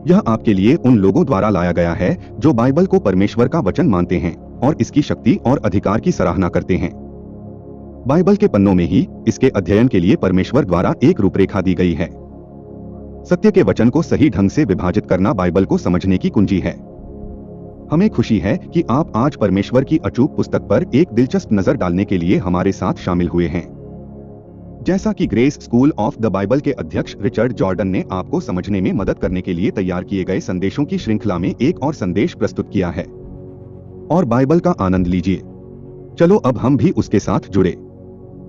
यह आपके लिए उन लोगों द्वारा लाया गया है जो बाइबल को परमेश्वर का वचन मानते हैं और इसकी शक्ति और अधिकार की सराहना करते हैं। बाइबल के पन्नों में ही इसके अध्ययन के लिए परमेश्वर द्वारा एक रूपरेखा दी गई है। सत्य के वचन को सही ढंग से विभाजित करना बाइबल को समझने की कुंजी है। हमें खुशी है कि आप आज परमेश्वर की अचूक पुस्तक पर एक दिलचस्प नजर डालने के लिए हमारे साथ शामिल हुए हैं। जैसा कि grace school of the Bible के अध्यक्ष रिचर्ड जॉर्डन ने आपको समझने में मदद करने के लिए तैयार किए गए संदेशों की श्रृंखला में एक और संदेश प्रस्तुत किया है, और बाइबल का आनंद लीजिए। चलो अब हम भी उसके साथ जुड़े।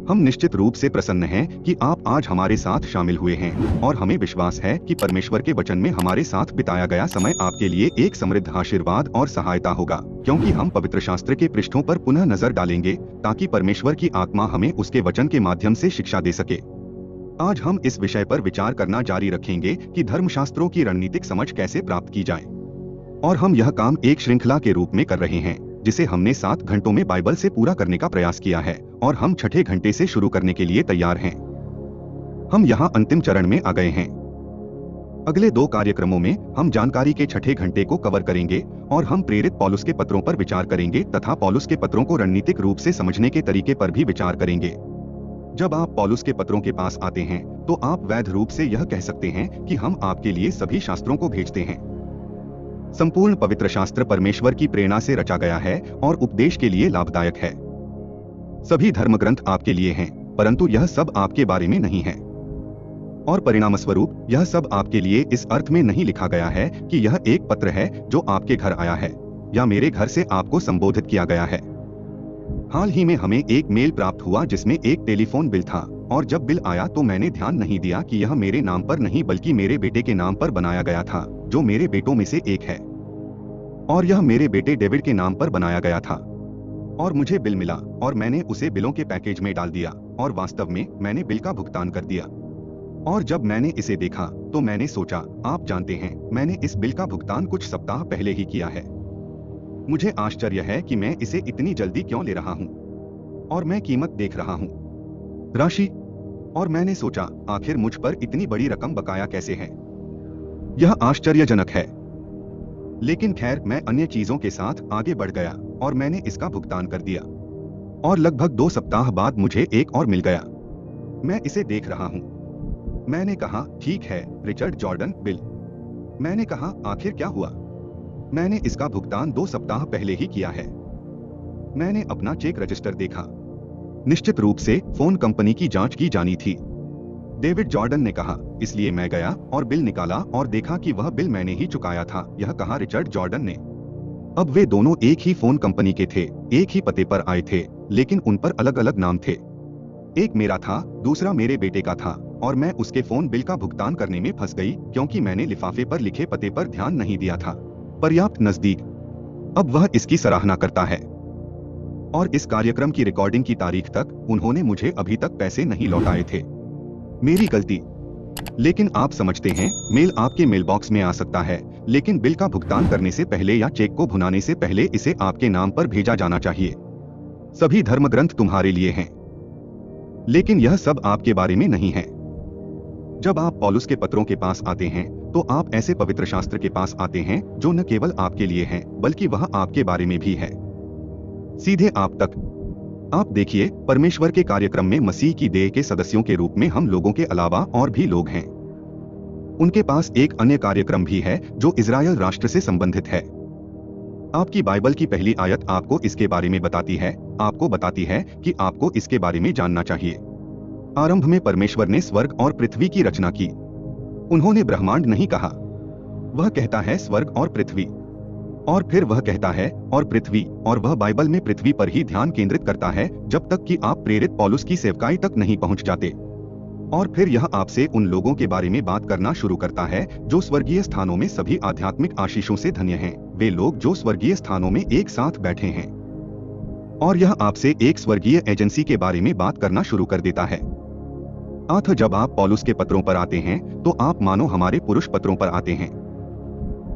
हम निश्चित रूप से प्रसन्न हैं कि आप आज हमारे साथ शामिल हुए हैं, और हमें विश्वास है कि परमेश्वर के वचन में हमारे साथ बिताया गया समय आपके लिए एक समृद्ध आशीर्वाद और सहायता होगा, क्योंकि हम पवित्र शास्त्र के पृष्ठों पर पुनः नजर डालेंगे ताकि परमेश्वर की आत्मा हमें उसके वचन के माध्यम से शिक्षा दे सके। आज हम इस विषय पर विचार करना जारी रखेंगे कि धर्मशास्त्रों की रणनीतिक समझ कैसे प्राप्त की जाए, और हम यह काम एक श्रृंखला के रूप में कर रहे हैं जिसे हमने 7 घंटों में बाइबल से पूरा करने का प्रयास किया है, और हम छठे घंटे से शुरू करने के लिए तैयार हैं। हम यहाँ अंतिम चरण में आ गए हैं। अगले 2 कार्यक्रमों में हम जानकारी के छठे घंटे को कवर करेंगे, और हम प्रेरित पौलुस के पत्रों पर विचार करेंगे तथा पौलुस के पत्रों को रणनीतिक रूप से समझने के तरीके पर भी विचार करेंगे। जब आप पौलुस के पत्रों के पास आते हैं तो आप वैध रूप से यह कह सकते हैं कि हम आपके लिए सभी शास्त्रों को भेजते हैं। संपूर्ण पवित्र शास्त्र परमेश्वर की प्रेरणा से रचा गया है और उपदेश के लिए लाभदायक है। सभी धर्म ग्रंथ आपके लिए हैं, परंतु यह सब आपके बारे में नहीं है, और परिणामस्वरूप यह सब आपके लिए इस अर्थ में नहीं लिखा गया है कि यह एक पत्र है जो आपके घर आया है या मेरे घर से आपको संबोधित किया गया है। हाल ही में हमें एक मेल प्राप्त हुआ जिसमें एक टेलीफोन बिल था, और जब बिल आया तो मैंने ध्यान नहीं दिया कि यह मेरे नाम पर नहीं बल्कि मेरे बेटे के नाम पर बनाया गया था, जो मेरे बेटों में से एक है, और यह मेरे बेटे डेविड के नाम पर बनाया गया था। और मुझे बिल मिला और मैंने उसे बिलों के पैकेज में डाल दिया, और वास्तव में मैंने बिल का भुगतान कर दिया। और जब मैंने इसे देखा तो मैंने सोचा, आप जानते हैं, मैंने इस बिल का भुगतान कुछ सप्ताह पहले ही किया है। मुझे आश्चर्य है कि मैं इसे इतनी जल्दी क्यों ले रहा हूँ, और मैं कीमत देख रहा हूँ, राशि, और मैंने सोचा आखिर मुझ पर इतनी बड़ी रकम बकाया कैसे है। यह आश्चर्यजनक है। लेकिन खैर, मैं अन्य चीजों के साथ आगे बढ़ गया और मैंने इसका भुगतान कर दिया, और लगभग 2 सप्ताह बाद मुझे एक और मिल गया। मैं इसे देख रहा हूँ। मैंने कहा, ठीक है रिचर्ड जॉर्डन, बिल। मैंने कहा, आखिर क्या हुआ? मैंने इसका भुगतान 2 सप्ताह पहले ही किया है। मैंने अपना चेक रजिस्टर देखा। निश्चित रूप से फोन कंपनी की जांच की जानी थी, डेविड जॉर्डन ने कहा। इसलिए मैं गया और बिल निकाला और देखा कि वह बिल मैंने ही चुकाया था, यह कहा रिचर्ड जॉर्डन ने। अब वे दोनों एक ही फोन कंपनी के थे, एक ही पते पर आए थे, लेकिन उन पर अलग अलग नाम थे। एक मेरा था, दूसरा मेरे बेटे का था, और मैं उसके फोन बिल का भुगतान करने में फंस गई क्योंकि मैंने लिफाफे पर लिखे पते पर ध्यान नहीं दिया था। पर्याप्त नजदीक। अब वह इसकी सराहना करता है, और इस कार्यक्रम की रिकॉर्डिंग की तारीख तक उन्होंने मुझे अभी तक पैसे नहीं लौटाए थे। मेरी गलती। लेकिन आप समझते हैं, मेल आपके मेलबॉक्स में आ सकता है, लेकिन बिल का भुगतान करने से पहले या चेक को भुनाने से पहले इसे आपके नाम पर भेजा जाना चाहिए। सभी धर्म ग्रंथ तुम्हारे लिए हैं, लेकिन यह सब आपके बारे में नहीं है। जब आप पौलुस के पत्रों के पास आते हैं तो आप ऐसे पवित्र शास्त्र के पास आते हैं जो न केवल आपके लिए हैं, बल्कि वह आपके बारे में भी है, सीधे आप तक। आप देखिए, परमेश्वर के कार्यक्रम में मसीह की देह के सदस्यों के रूप में हम लोगों के अलावा और भी लोग हैं। उनके पास एक अन्य कार्यक्रम भी है जो इजराइल राष्ट्र से संबंधित है। आपकी बाइबल की पहली आयत आपको इसके बारे में बताती है, आपको बताती है कि आपको इसके बारे में जानना चाहिए। आरंभ में परमेश्वर ने स्वर्ग और पृथ्वी की रचना की। उन्होंने ब्रह्मांड नहीं कहा, वह कहता है स्वर्ग और पृथ्वी, और फिर वह कहता है और पृथ्वी, और वह बाइबल में पृथ्वी पर ही ध्यान केंद्रित करता है जब तक कि आप प्रेरित पौलुस की सेवकाई तक नहीं पहुंच जाते। और फिर यह आपसे उन लोगों के बारे में बात करना शुरू करता है जो स्वर्गीय स्थानों में सभी आध्यात्मिक आशीषों से धन्य हैं, वे लोग जो स्वर्गीय स्थानों में एक साथ बैठे हैं। और यह आपसे एक स्वर्गीय एजेंसी के बारे में बात करना शुरू कर देता है। जब आप पौलुस के पत्रों पर आते हैं तो आप मानो हमारे पुरुष पत्रों पर आते हैं,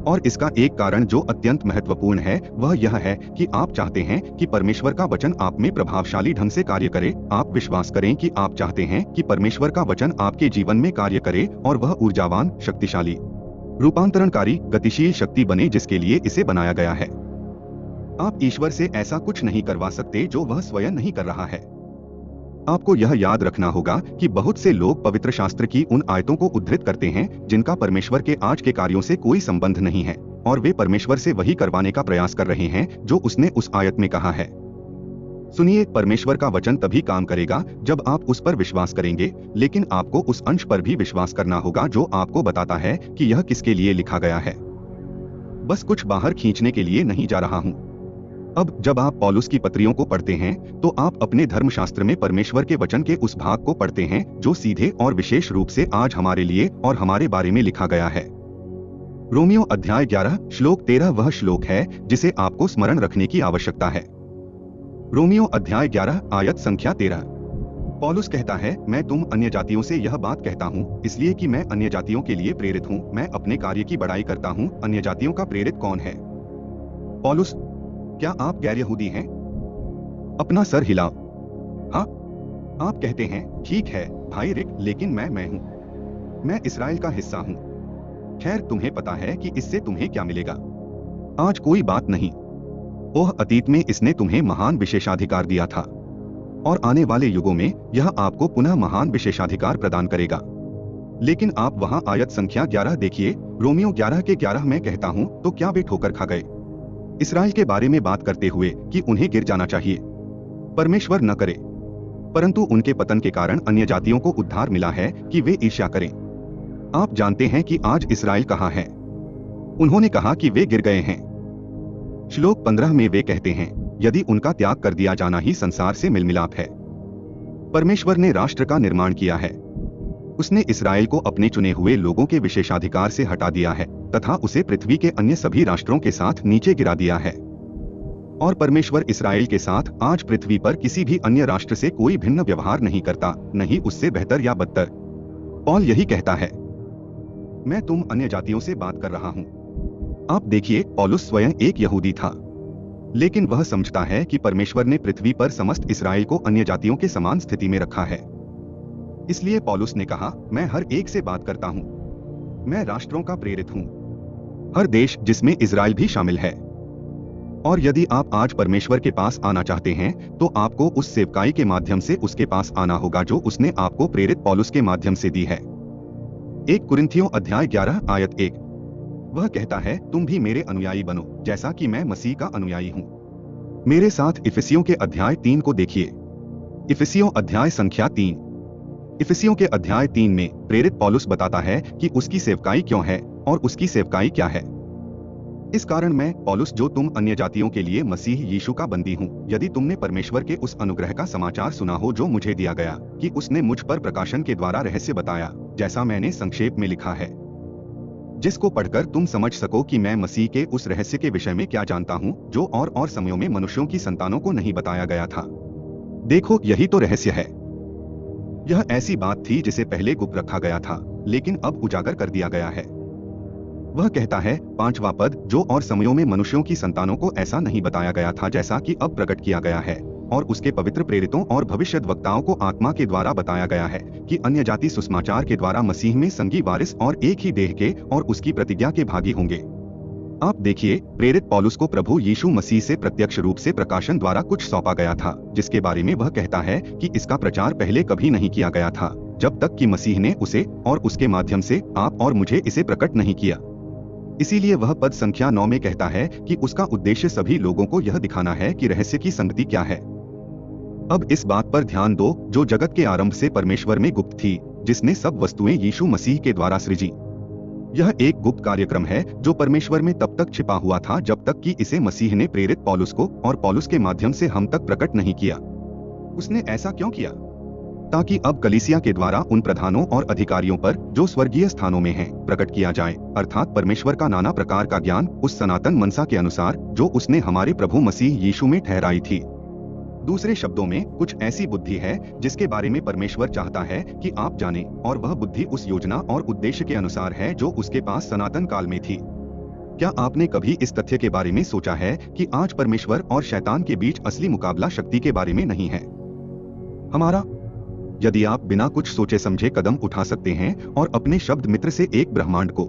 और इसका एक कारण जो अत्यंत महत्वपूर्ण है वह यह है कि आप चाहते हैं कि परमेश्वर का वचन आप में प्रभावशाली ढंग से कार्य करे। आप विश्वास करें कि आप चाहते हैं कि परमेश्वर का वचन आपके जीवन में कार्य करे और वह ऊर्जावान, शक्तिशाली रूपांतरणकारी गतिशील शक्ति बने जिसके लिए इसे बनाया गया है। आप ईश्वर से ऐसा कुछ नहीं करवा सकते जो वह स्वयं नहीं कर रहा है। आपको यह याद रखना होगा कि बहुत से लोग पवित्र शास्त्र की उन आयतों को उद्धृत करते हैं जिनका परमेश्वर के आज के कार्यों से कोई संबंध नहीं है, और वे परमेश्वर से वही करवाने का प्रयास कर रहे हैं जो उसने उस आयत में कहा है। सुनिए, परमेश्वर का वचन तभी काम करेगा जब आप उस पर विश्वास करेंगे, लेकिन आपको उस अंश पर भी विश्वास करना होगा जो आपको बताता है कि यह किसके लिए लिखा गया है। बस कुछ बाहर खींचने के लिए नहीं जा रहा हूं। अब जब आप पौलुस की पत्रियों को पढ़ते हैं तो आप अपने धर्मशास्त्र में परमेश्वर के वचन के उस भाग को पढ़ते हैं जो सीधे और विशेष रूप से आज हमारे लिए और हमारे बारे में लिखा गया है। रोमियो अध्याय 11 श्लोक 13 वह श्लोक है जिसे आपको स्मरण रखने की आवश्यकता है। रोमियो अध्याय 11 आयत संख्या 13। पौलुस कहता है, मैं तुम अन्य जातियों से यह बात कहता हूँ इसलिए कि मैं अन्य जातियों के लिए प्रेरित हूँ। मैं अपने कार्य की बड़ाई करता हूँ। अन्य जातियों का प्रेरित कौन है? पौलुस। क्या आप गैर यहूदी हैं? अपना सर हिलाओ। हाँ, आप कहते हैं, ठीक है भाई रिक, लेकिन मैं हूँ। मैं इस्राएल का हिस्सा हूँ। खैर, तुम्हें पता है कि इससे तुम्हें क्या मिलेगा। आज कोई बात नहीं। ओह, अतीत में इसने तुम्हें महान विशेषाधिकार दिया था, और आने वाले युगों में यह आपको पुनः महान विशेषाधिकार प्रदान करेगा। लेकिन आप वहां आयत संख्या 11 देखिए। रोमियो 11 के 11 में कहता हूं, तो क्या वे ठोकर खा गए? इस्राएल के बारे में बात करते हुए कि उन्हें गिर जाना चाहिए। परमेश्वर न करे, परंतु उनके पतन के कारण अन्य जातियों को उद्धार मिला है कि वे ईर्ष्या करें। आप जानते हैं कि आज इस्राएल कहाँ है? उन्होंने कहा कि वे गिर गए हैं। श्लोक 15 में वे कहते हैं, यदि उनका त्याग कर दिया जाना ही संसार से मिलमिलाप है। परमेश्वर ने राष्ट्र का निर्माण किया है। उसने इस्राएल को अपने चुने हुए लोगों के विशेषाधिकार से हटा दिया है तथा उसे पृथ्वी के अन्य सभी राष्ट्रों के साथ नीचे गिरा दिया है। और परमेश्वर इस्राएल के साथ आज पृथ्वी पर किसी भी अन्य राष्ट्र से कोई भिन्न व्यवहार नहीं करता, नहीं उससे बेहतर या बदतर। पौल यही कहता है, मैं तुम अन्य जातियों से बात कर रहा हूं। आप देखिए, पौलुस स्वयं एक यहूदी था, लेकिन वह समझता है कि परमेश्वर ने पृथ्वी पर समस्त इस्राएल को अन्य जातियों के समान स्थिति में रखा है। इसलिए पौलुस ने कहा, मैं हर एक से बात करता हूं। मैं राष्ट्रों का प्रेरित हूं, हर देश जिसमें इजराइल भी शामिल है। और यदि आप आज परमेश्वर के पास आना चाहते हैं तो आपको उस सेवकाई के माध्यम से उसके पास आना होगा जो उसने आपको प्रेरित पौलुस के माध्यम से दी है। 1 कुरिन्थियों अध्याय 11 आयत 1। वह कहता है, तुम भी मेरे अनुयायी बनो जैसा कि मैं मसीह का अनुयायी हूं। मेरे साथ इफिसियों के अध्याय 3 को देखिए। इफिसियों अध्याय संख्या 3। इफिसियों के अध्याय 3 में प्रेरित पौलुस बताता है कि उसकी सेवकाई क्यों है और उसकी सेवकाई क्या है। इस कारण मैं पौलुस, जो तुम अन्य जातियों के लिए मसीह यीशु का बंदी हूँ, यदि तुमने परमेश्वर के उस अनुग्रह का समाचार सुना हो जो मुझे दिया गया कि उसने मुझ पर प्रकाशन के द्वारा रहस्य बताया, जैसा मैंने संक्षेप में लिखा है, जिसको पढ़कर तुम समझ सको कि मैं मसीह के उस रहस्य के विषय में क्या जानता हूँ जो और समयों में मनुष्यों की संतानों को नहीं बताया गया था। देखो, यही तो रहस्य है। यह ऐसी बात थी जिसे पहले गुप्त रखा गया था, लेकिन अब उजागर कर दिया गया है। वह कहता है 5वां पद, जो और समयों में मनुष्यों की संतानों को ऐसा नहीं बताया गया था जैसा कि अब प्रकट किया गया है, और उसके पवित्र प्रेरितों और भविष्यद्वक्ताओं को आत्मा के द्वारा बताया गया है कि अन्य जाति सुसमाचार के द्वारा मसीह में संगी वारिस और एक ही देह के और उसकी प्रतिज्ञा के भागी होंगे। आप देखिए, प्रेरित पौलुस को प्रभु यीशु मसीह से प्रत्यक्ष रूप से प्रकाशन द्वारा कुछ सौंपा गया था, जिसके बारे में वह कहता है कि इसका प्रचार पहले कभी नहीं किया गया था, जब तक कि मसीह ने उसे और उसके माध्यम से आप और मुझे इसे प्रकट नहीं किया। इसीलिए वह पद संख्या 9 में कहता है कि उसका उद्देश्य सभी लोगों को यह दिखाना है कि रहस्य की संगति क्या है। अब इस बात पर ध्यान दो जो जगत के आरंभ से परमेश्वर में गुप्त थी, जिसने सब वस्तुएं यीशु मसीह के द्वारा सृजी। यह एक गुप्त कार्यक्रम है जो परमेश्वर में तब तक छिपा हुआ था जब तक कि इसे मसीह ने प्रेरित पौलुस को और पौलुस के माध्यम से हम तक प्रकट नहीं किया। उसने ऐसा क्यों किया? ताकि अब कलीसिया के द्वारा उन प्रधानों और अधिकारियों पर जो स्वर्गीय स्थानों में हैं प्रकट किया जाए, अर्थात परमेश्वर का नाना प्रकार का ज्ञान उस सनातन मनसा के अनुसार जो उसने हमारे प्रभु मसीह यीशु में ठहराई थी। दूसरे शब्दों में, कुछ ऐसी बुद्धि है जिसके बारे में परमेश्वर चाहता है कि आप जानें, और वह बुद्धि उस योजना और उद्देश्य के अनुसार है जो उसके पास सनातन काल में थी। क्या आपने कभी इस तथ्य के बारे में सोचा है कि आज परमेश्वर और शैतान के बीच असली मुकाबला शक्ति के बारे में नहीं है हमारा? यदि आप बिना कुछ सोचे समझे कदम उठा सकते हैं और अपने शब्द मित्र से एक ब्रह्मांड को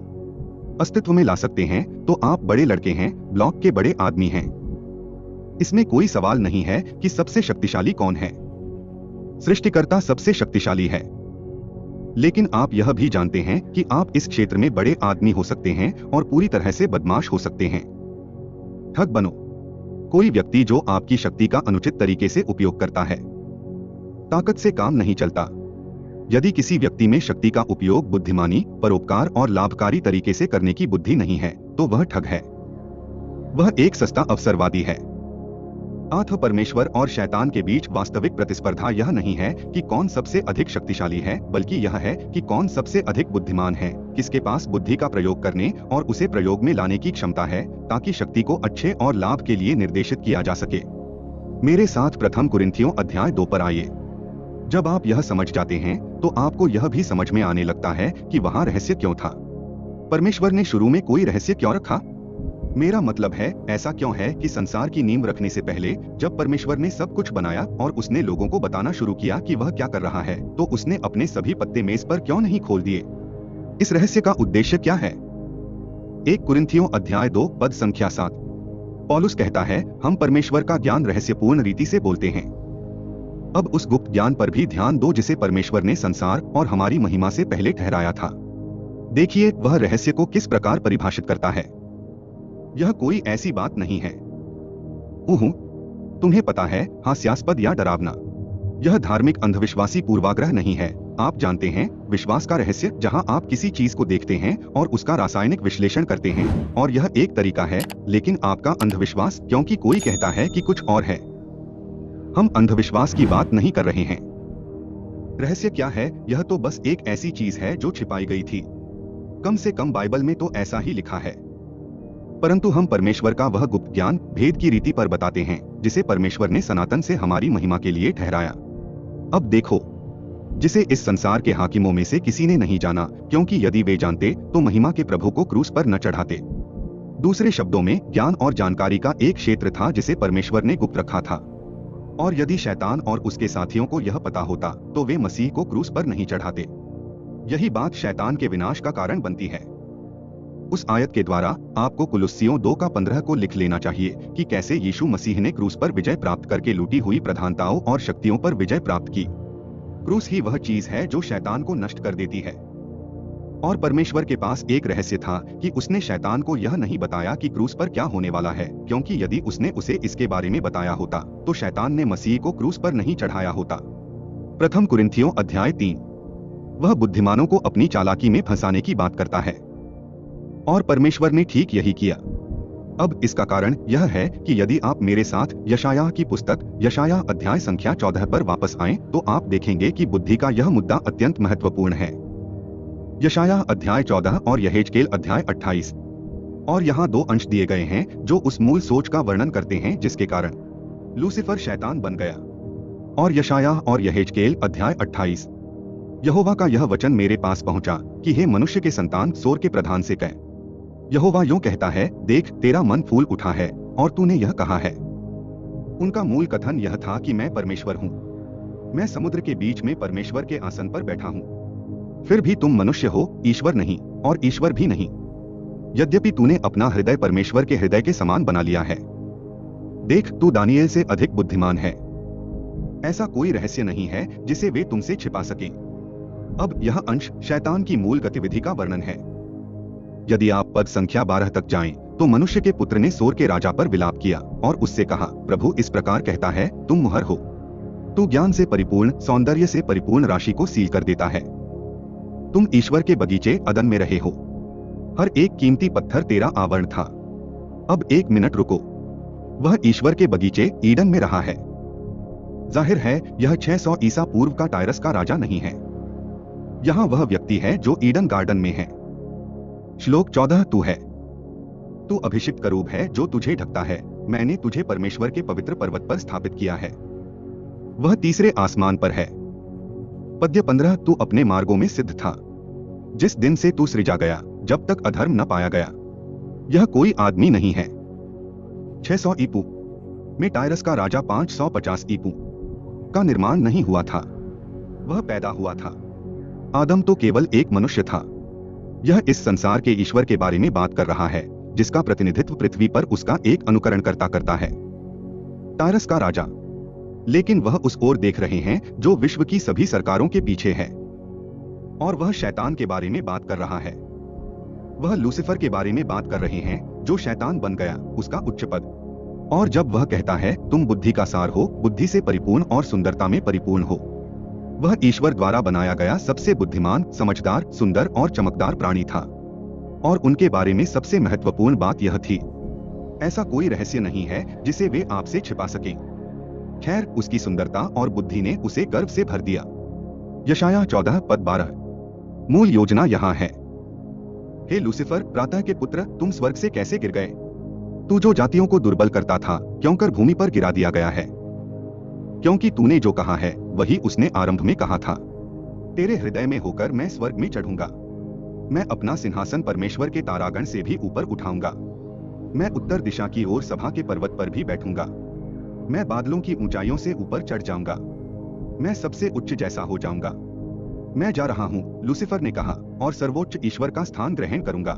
अस्तित्व में ला सकते हैं तो आप बड़े लड़के हैं, ब्लॉक के बड़े आदमी हैं। इसमें कोई सवाल नहीं है कि सबसे शक्तिशाली कौन है। सृष्टिकर्ता सबसे शक्तिशाली है। लेकिन आप यह भी जानते हैं कि आप इस क्षेत्र में बड़े आदमी हो सकते हैं और पूरी तरह से बदमाश हो सकते हैं। ठग बनो। कोई व्यक्ति जो आपकी शक्ति का अनुचित तरीके से उपयोग करता है। ताकत से काम नहीं चलता। यदि किसी व्यक्ति में शक्ति का उपयोग बुद्धिमानी, परोपकार और लाभकारी तरीके से करने की बुद्धि नहीं है तो वह ठग है। वह एक सस्ता अवसरवादी है। अतः परमेश्वर और शैतान के बीच वास्तविक प्रतिस्पर्धा यह नहीं है कि कौन सबसे अधिक शक्तिशाली है, बल्कि यह है कि कौन सबसे अधिक बुद्धिमान है, किसके पास बुद्धि का प्रयोग करने और उसे प्रयोग में लाने की क्षमता है ताकि शक्ति को अच्छे और लाभ के लिए निर्देशित किया जा सके। मेरे साथ प्रथम कुरिन्थियों अध्याय 2 पर आइए। जब आप यह समझ जाते हैं तो आपको यह भी समझ में आने लगता है कि वहाँ रहस्य क्यों था। परमेश्वर ने शुरू में कोई रहस्य क्यों रखा? मेरा मतलब है, ऐसा क्यों है कि संसार की नींव रखने से पहले जब परमेश्वर ने सब कुछ बनाया और उसने लोगों को बताना शुरू किया कि वह क्या कर रहा है, तो उसने अपने सभी पत्ते मेज पर क्यों नहीं खोल दिए? इस रहस्य का उद्देश्य क्या है? 1 कुरिन्थियों अध्याय 2 पद संख्या 7। पौलुस कहता है, हम परमेश्वर का ज्ञान रहस्यपूर्ण रीति से बोलते हैं। अब उस गुप्त ज्ञान पर भी ध्यान दो जिसे परमेश्वर ने संसार और हमारी महिमा से पहले ठहराया था। देखिए वह रहस्य को किस प्रकार परिभाषित करता है। यह कोई ऐसी बात नहीं है, तुम्हें पता है, हास्यास्पद या डरावना। यह धार्मिक अंधविश्वासी पूर्वाग्रह नहीं है। आप जानते हैं, विश्वास का रहस्य जहां आप किसी चीज को देखते हैं और उसका रासायनिक विश्लेषण करते हैं, और यह एक तरीका है, लेकिन आपका अंधविश्वास क्योंकि कोई कहता है कि कुछ और है। हम अंधविश्वास की बात नहीं कर रहे हैं। रहस्य क्या है? यह तो बस एक ऐसी चीज है जो छिपाई गई थी। कम से कम बाइबल में तो ऐसा ही लिखा है। परंतु हम परमेश्वर का वह गुप्त ज्ञान भेद की रीति पर बताते हैं जिसे परमेश्वर ने सनातन से हमारी महिमा के लिए ठहराया। अब देखो, जिसे इस संसार के हाकिमों में से किसी ने नहीं जाना, क्योंकि यदि वे जानते तो महिमा के प्रभु को क्रूस पर न चढ़ाते। दूसरे शब्दों में, ज्ञान और जानकारी का एक क्षेत्र था जिसे परमेश्वर ने गुप्त रखा था। और यदि शैतान और उसके साथियों को यह पता होता तो वे मसीह को क्रूस पर नहीं चढ़ाते। यही बात शैतान के विनाश का कारण बनती है। उस आयत के द्वारा आपको कुलुस्सियों 2:15 को लिख लेना चाहिए कि कैसे यीशु मसीह ने क्रूस पर विजय प्राप्त करके लूटी हुई प्रधानताओं और शक्तियों पर विजय प्राप्त की। क्रूस ही वह चीज है जो शैतान को नष्ट कर देती है। और परमेश्वर के पास एक रहस्य था कि उसने शैतान को यह नहीं बताया कि क्रूस पर क्या होने वाला है, क्योंकि यदि उसने उसे इसके बारे में बताया होता तो शैतान ने मसीह को क्रूस पर नहीं चढ़ाया होता। प्रथम कुरिन्थियों अध्याय 3। वह बुद्धिमानों को अपनी चालाकी में फंसाने की बात करता है, और परमेश्वर ने ठीक यही किया। अब इसका कारण यह है कि यदि आप मेरे साथ यशायाह की पुस्तक यशायाह अध्याय संख्या 14 पर वापस आएं, तो आप देखेंगे कि बुद्धि का यह मुद्दा अत्यंत महत्वपूर्ण है। यशायाह अध्याय 14 और यहेजकेल अध्याय 28। और यहाँ 2 अंश दिए गए हैं जो उस मूल सोच का वर्णन करते हैं जिसके कारण लूसीफर शैतान बन गया। और यशायाह और यहेजकेल अध्याय 28। यहोवा का यह वचन मेरे पास पहुंचा कि हे मनुष्य के संतान, सोर के प्रधान से कह, यहोवा यूं कहता है, देख तेरा मन फूल उठा है और तूने यह कहा है। उनका मूल कथन यह था कि मैं परमेश्वर हूँ, मैं समुद्र के बीच में परमेश्वर के आसन पर बैठा हूँ। फिर भी तुम मनुष्य हो, ईश्वर नहीं, और ईश्वर भी नहीं, यद्यपि तूने अपना हृदय परमेश्वर के हृदय के समान बना लिया है। देख, तू दानियेल से अधिक बुद्धिमान है। ऐसा कोई रहस्य नहीं है जिसे वे तुमसे छिपा सकें। अब यह अंश शैतान की मूल गतिविधि का वर्णन है। यदि आप पद संख्या 12 तक जाएं, तो मनुष्य के पुत्र ने सोर के राजा पर विलाप किया और उससे कहा, प्रभु इस प्रकार कहता है, तुम मुहर हो, तू ज्ञान से परिपूर्ण, सौंदर्य से परिपूर्ण राशि को सील कर देता है। तुम ईश्वर के बगीचे अदन में रहे हो, हर एक कीमती पत्थर तेरा आवरण था। अब 1 मिनट रुको, वह ईश्वर के बगीचे ईडन में रहा है। जाहिर है यह 600 ईसा पूर्व का टायरस का राजा नहीं है। यहाँ वह व्यक्ति है जो ईडन गार्डन में है। श्लोक 14, तू है, तू अभिषिक्त करूब है जो तुझे ढकता है, मैंने तुझे परमेश्वर के पवित्र पर्वत पर स्थापित किया है। वह तीसरे आसमान पर है। पद्य 15, तू अपने मार्गों में सिद्ध था, जिस दिन से तू सृजा गया, जब तक अधर्म न पाया गया। यह कोई आदमी नहीं है। 600 ईपू में टायरस का राजा 550 ईपू का निर्माण नहीं हुआ था, वह पैदा हुआ था। आदम तो केवल एक मनुष्य था। यह इस संसार के ईश्वर के बारे में बात कर रहा है, जिसका प्रतिनिधित्व पृथ्वी पर उसका एक अनुकरणकर्ता करता है, टारस का राजा। लेकिन वह उस ओर देख रहे हैं जो विश्व की सभी सरकारों के पीछे है, और वह शैतान के बारे में बात कर रहा है। वह लूसीफर के बारे में बात कर रहे हैं, जो शैतान बन गया, उसका उच्च पद। और जब वह कहता है तुम बुद्धि का सार हो, बुद्धि से परिपूर्ण और सुंदरता में परिपूर्ण हो, वह ईश्वर द्वारा बनाया गया सबसे बुद्धिमान, समझदार, सुंदर और चमकदार प्राणी था। और उनके बारे में सबसे महत्वपूर्ण बात यह थी, ऐसा कोई रहस्य नहीं है जिसे वे आपसे छिपा सकें। खैर, उसकी सुंदरता और बुद्धि ने उसे गर्व से भर दिया। यशायाह 14 पद 12। मूल योजना यहाँ है। हे लूसीफर, प्रातः के पुत्र, तुम स्वर्ग से कैसे गिर गए? तू जो जातियों को दुर्बल करता था, क्योंकि भूमि पर गिरा दिया गया है। क्योंकि तूने जो कहा है वही उसने आरंभ में कहा था, तेरे हृदय में होकर मैं स्वर्ग में चढ़ूंगा। मैं अपना सिंहासन परमेश्वर के तारागण से भी ऊपर उठाऊंगा। मैं उत्तर दिशा की ओर सभा के पर्वत पर भी बैठूंगा। मैं बादलों की ऊंचाइयों से ऊपर चढ़ जाऊंगा। मैं सबसे उच्च जैसा हो जाऊंगा। मैं जा रहा हूं, लूसीफर ने कहा, और सर्वोच्च ईश्वर का स्थान ग्रहण करूंगा।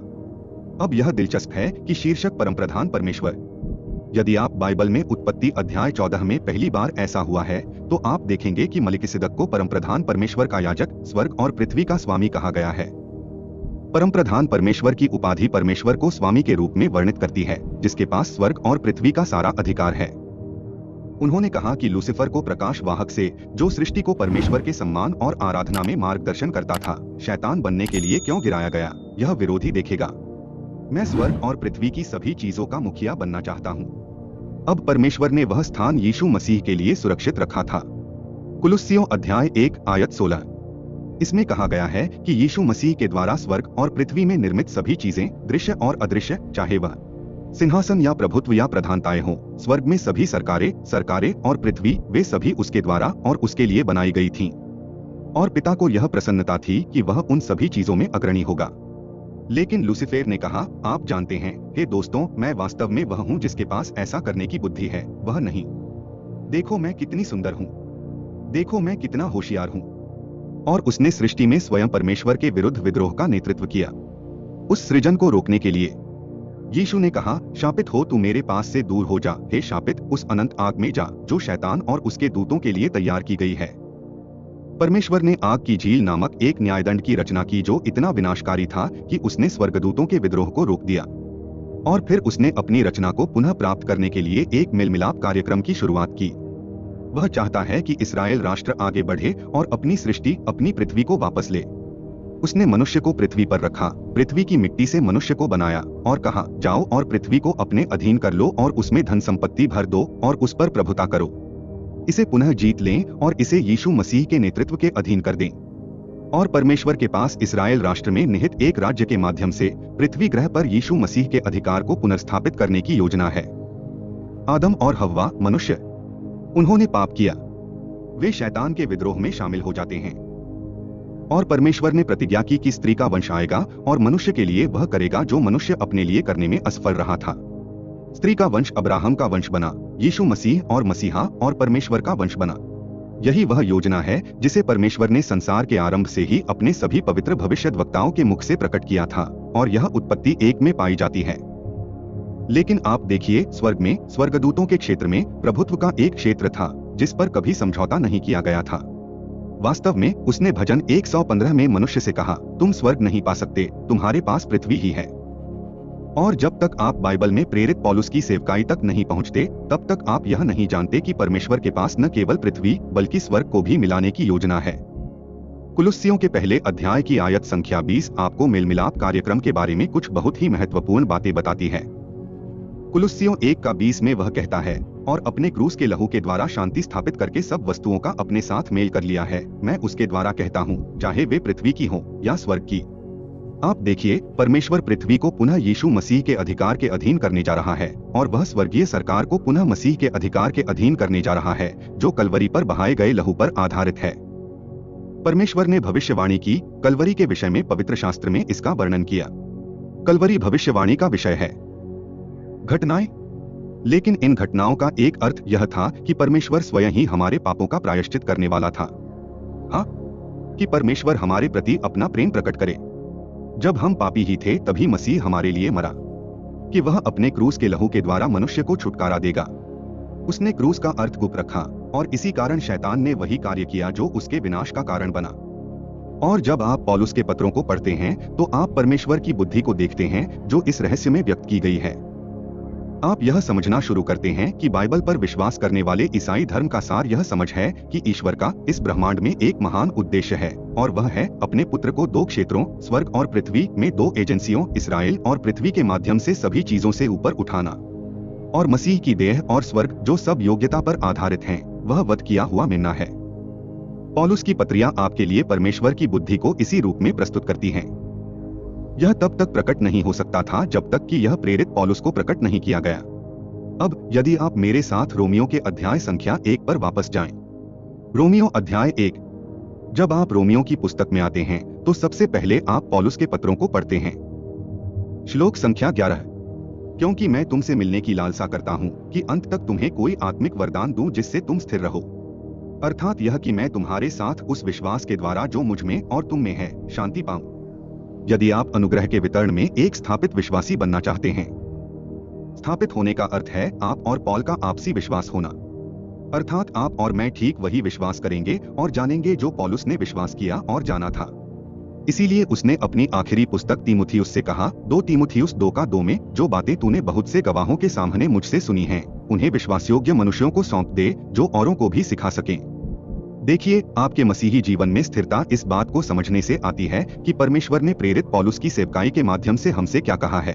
अब यह दिलचस्प है कि शीर्षक परमप्रधान परमेश्वर। यदि आप बाइबल में उत्पत्ति अध्याय 14 में पहली बार ऐसा हुआ है, तो आप देखेंगे कि मलिकिसिदक को परमप्रधान परमेश्वर का याजक, स्वर्ग और पृथ्वी का स्वामी कहा गया है। परमप्रधान परमेश्वर की उपाधि परमेश्वर को स्वामी के रूप में वर्णित करती है, जिसके पास स्वर्ग और पृथ्वी का सारा अधिकार है। उन्होंने कहा कि लूसीफर को प्रकाश वाहक से, जो सृष्टि को परमेश्वर के सम्मान और आराधना में मार्गदर्शन करता था, शैतान बनने के लिए क्यों गिराया गया, यह विरोधी देखेगा। मैं स्वर्ग और पृथ्वी की सभी चीजों का मुखिया बनना चाहता हूँ। अब परमेश्वर ने वह स्थान यीशु मसीह के लिए सुरक्षित रखा था। कुलुस्सियों अध्याय 1 आयत 16। इसमें कहा गया है कि यीशु मसीह के द्वारा स्वर्ग और पृथ्वी में निर्मित सभी चीजें, दृश्य और अदृश्य, चाहे वह सिंहासन या प्रभुत्व या प्रधानताएं हों, स्वर्ग में सभी सरकारें और पृथ्वी, वे सभी उसके द्वारा और उसके लिए बनाई गई थीं। और पिता को यह प्रसन्नता थी कि वह उन सभी चीजों में अग्रणी होगा। लेकिन लूसीफर ने कहा, आप जानते हैं, हे दोस्तों, मैं वास्तव में वह हूँ जिसके पास ऐसा करने की बुद्धि है, वह नहीं। देखो मैं कितनी सुंदर हूँ, देखो मैं कितना होशियार हूँ। और उसने सृष्टि में स्वयं परमेश्वर के विरुद्ध विद्रोह का नेतृत्व किया। उस सृजन को रोकने के लिए यीशु ने कहा, शापित हो तू मेरे पास से दूर हो जा, हे शापित, उस अनंत आग में जा जो शैतान और उसके दूतों के लिए तैयार की गई है। परमेश्वर ने आग की झील नामक एक न्यायदंड की रचना की जो इतना विनाशकारी था कि उसने स्वर्गदूतों के विद्रोह को रोक दिया। और फिर उसने अपनी रचना को पुनः प्राप्त करने के लिए एक मेलमिलाप कार्यक्रम की शुरुआत की। वह चाहता है कि इस्राएल राष्ट्र आगे बढ़े और अपनी सृष्टि, अपनी पृथ्वी को वापस ले। उसने मनुष्य को पृथ्वी पर रखा, पृथ्वी की मिट्टी से मनुष्य को बनाया और कहा, जाओ और पृथ्वी को अपने अधीन कर लो और उसमें धन संपत्ति भर दो और उस पर प्रभुता करो। इसे पुनः जीत लें और इसे यीशु मसीह के नेतृत्व के अधीन कर दें। और परमेश्वर के पास इस्राएल राष्ट्र में निहित एक राज्य के माध्यम से पृथ्वी ग्रह पर यीशु मसीह के अधिकार को पुनर्स्थापित करने की योजना है। आदम और हव्वा, मनुष्य, उन्होंने पाप किया। वे शैतान के विद्रोह में शामिल हो जाते हैं। और परमेश्वर ने प्रतिज्ञा की कि स्त्री का वंश आएगा और मनुष्य के लिए वह करेगा जो मनुष्य अपने लिए करने में असफल रहा था। स्त्री का वंश अब्राहम का वंश बना, यीशु मसीह और मसीहा और परमेश्वर का वंश बना। यही वह योजना है जिसे परमेश्वर ने संसार के आरंभ से ही अपने सभी पवित्र भविष्यद्वक्ताओं के मुख से प्रकट किया था, और यह उत्पत्ति 1 में पाई जाती है। लेकिन आप देखिए, स्वर्ग में, स्वर्गदूतों के क्षेत्र में, प्रभुत्व का एक क्षेत्र था जिस पर कभी समझौता नहीं किया गया था। वास्तव में उसने भजन 115 में मनुष्य से कहा, तुम स्वर्ग नहीं पा सकते, तुम्हारे पास पृथ्वी ही है। और जब तक आप बाइबल में प्रेरित पौलुस की सेवकाई तक नहीं पहुंचते, तब तक आप यह नहीं जानते कि परमेश्वर के पास न केवल पृथ्वी बल्कि स्वर्ग को भी मिलाने की योजना है। कुलुस्सियों के पहले अध्याय की आयत संख्या 20 आपको मेलमिलाप कार्यक्रम के बारे में कुछ बहुत ही महत्वपूर्ण बातें बताती है। कुलुस्सियों 1:20 में वह कहता है, और अपने क्रूस के लहू के द्वारा शांति स्थापित करके सब वस्तुओं का अपने साथ मेल कर लिया है। मैं उसके द्वारा कहता हूँ, चाहे वे पृथ्वी की हों या स्वर्ग की। आप देखिए, परमेश्वर पृथ्वी को पुनः यीशु मसीह के अधिकार के अधीन करने जा रहा है, और वह स्वर्गीय सरकार को पुनः मसीह के अधिकार के अधीन करने जा रहा है, जो कलवरी पर बहाए गए लहू पर आधारित है। परमेश्वर ने भविष्यवाणी की, कलवरी के विषय में पवित्र शास्त्र में इसका वर्णन किया। कलवरी भविष्यवाणी का विषय है, घटनाएं। लेकिन इन घटनाओं का एक अर्थ यह था कि परमेश्वर स्वयं ही हमारे पापों का प्रायश्चित करने वाला था। हाँ, कि परमेश्वर हमारे प्रति अपना प्रेम प्रकट करे। जब हम पापी ही थे तभी मसीह हमारे लिए मरा, कि वह अपने क्रूस के लहू के द्वारा मनुष्य को छुटकारा देगा। उसने क्रूस का अर्थ गुप्त रखा और इसी कारण शैतान ने वही कार्य किया जो उसके विनाश का कारण बना। और जब आप पौलुस के पत्रों को पढ़ते हैं तो आप परमेश्वर की बुद्धि को देखते हैं जो इस रहस्य में व्यक्त की गई है। आप यह समझना शुरू करते हैं कि बाइबल पर विश्वास करने वाले ईसाई धर्म का सार यह समझ है कि ईश्वर का इस ब्रह्मांड में एक महान उद्देश्य है और वह है अपने पुत्र को दो क्षेत्रों, स्वर्ग और पृथ्वी में दो एजेंसियों, इसराइल और पृथ्वी के माध्यम से सभी चीजों से ऊपर उठाना। और मसीह की देह और स्वर्ग जो सब योग्यता पर आधारित हैं, वह वध किया हुआ मिलना है। पौलुस की पत्रियां आपके लिए परमेश्वर की बुद्धि को इसी रूप में प्रस्तुत करती हैं। यह तब तक प्रकट नहीं हो सकता था जब तक कि यह प्रेरित पौलुस को प्रकट नहीं किया गया। अब यदि आप मेरे साथ रोमियो के अध्याय संख्या 1 पर वापस जाएं। रोमियो अध्याय 1। जब आप रोमियो की पुस्तक में आते हैं तो सबसे पहले आप पौलुस के पत्रों को पढ़ते हैं। श्लोक संख्या 11। क्योंकि मैं तुमसे मिलने की लालसा करता हूं कि अंत तक तुम्हें कोई आत्मिक वरदान दूं जिससे तुम स्थिर रहो, अर्थात यह कि मैं तुम्हारे साथ उस विश्वास के द्वारा जो मुझ में और तुम में है शांति पाऊं। यदि आप अनुग्रह के वितरण में एक स्थापित विश्वासी बनना चाहते हैं, स्थापित होने का अर्थ है आप और पौल का आपसी विश्वास होना, अर्थात आप और मैं ठीक वही विश्वास करेंगे और जानेंगे जो पौलुस ने विश्वास किया और जाना था। इसीलिए उसने अपनी आखिरी पुस्तक तीमुथियुस से कहा, 2 तीमुथियुस 2:2 में, जो बातें तूने बहुत से गवाहों के सामने मुझसे सुनी हैं, उन्हें विश्वासयोग्य मनुष्यों को सौंप दे जो औरों को भी सिखा सकें। देखिए, आपके मसीही जीवन में स्थिरता इस बात को समझने से आती है कि परमेश्वर ने प्रेरित पौलुस की सेवकाई के माध्यम से हमसे क्या कहा है।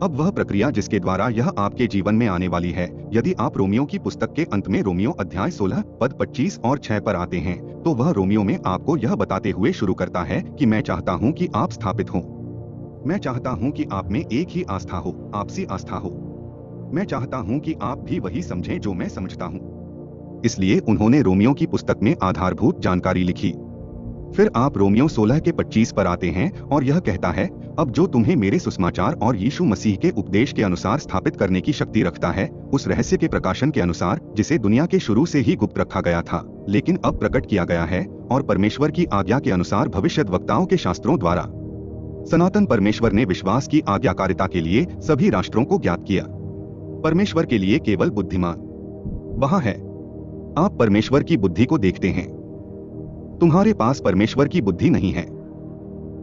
अब वह प्रक्रिया जिसके द्वारा यह आपके जीवन में आने वाली है, यदि आप रोमियो की पुस्तक के अंत में रोमियो अध्याय 16 पद 25 और 6 पर आते हैं तो वह रोमियो में आपको यह बताते हुए शुरू करता है कि मैं चाहता हूं कि आप स्थापित हों। मैं चाहता हूं कि आप में एक ही आस्था हो, आपसी आस्था हो। मैं चाहता हूं कि आप भी वही समझें जो मैं समझता हूं। इसलिए उन्होंने रोमियो की पुस्तक में आधारभूत जानकारी लिखी। फिर आप रोमियो 16 के 25 पर आते हैं और यह कहता है, अब जो तुम्हें मेरे सुसमाचार और यीशु मसीह के उपदेश के अनुसार स्थापित करने की शक्ति रखता है, उस रहस्य के प्रकाशन के अनुसार जिसे दुनिया के शुरू से ही गुप्त रखा गया था लेकिन अब प्रकट किया गया है, और परमेश्वर की आज्ञा के अनुसार भविष्यद्वक्ताओं के शास्त्रों द्वारा सनातन परमेश्वर ने विश्वास की आज्ञाकारिता के लिए सभी राष्ट्रों को ज्ञात किया। परमेश्वर के लिए केवल बुद्धिमान वहाँ है। आप परमेश्वर की बुद्धि को देखते हैं। तुम्हारे पास परमेश्वर की बुद्धि नहीं है।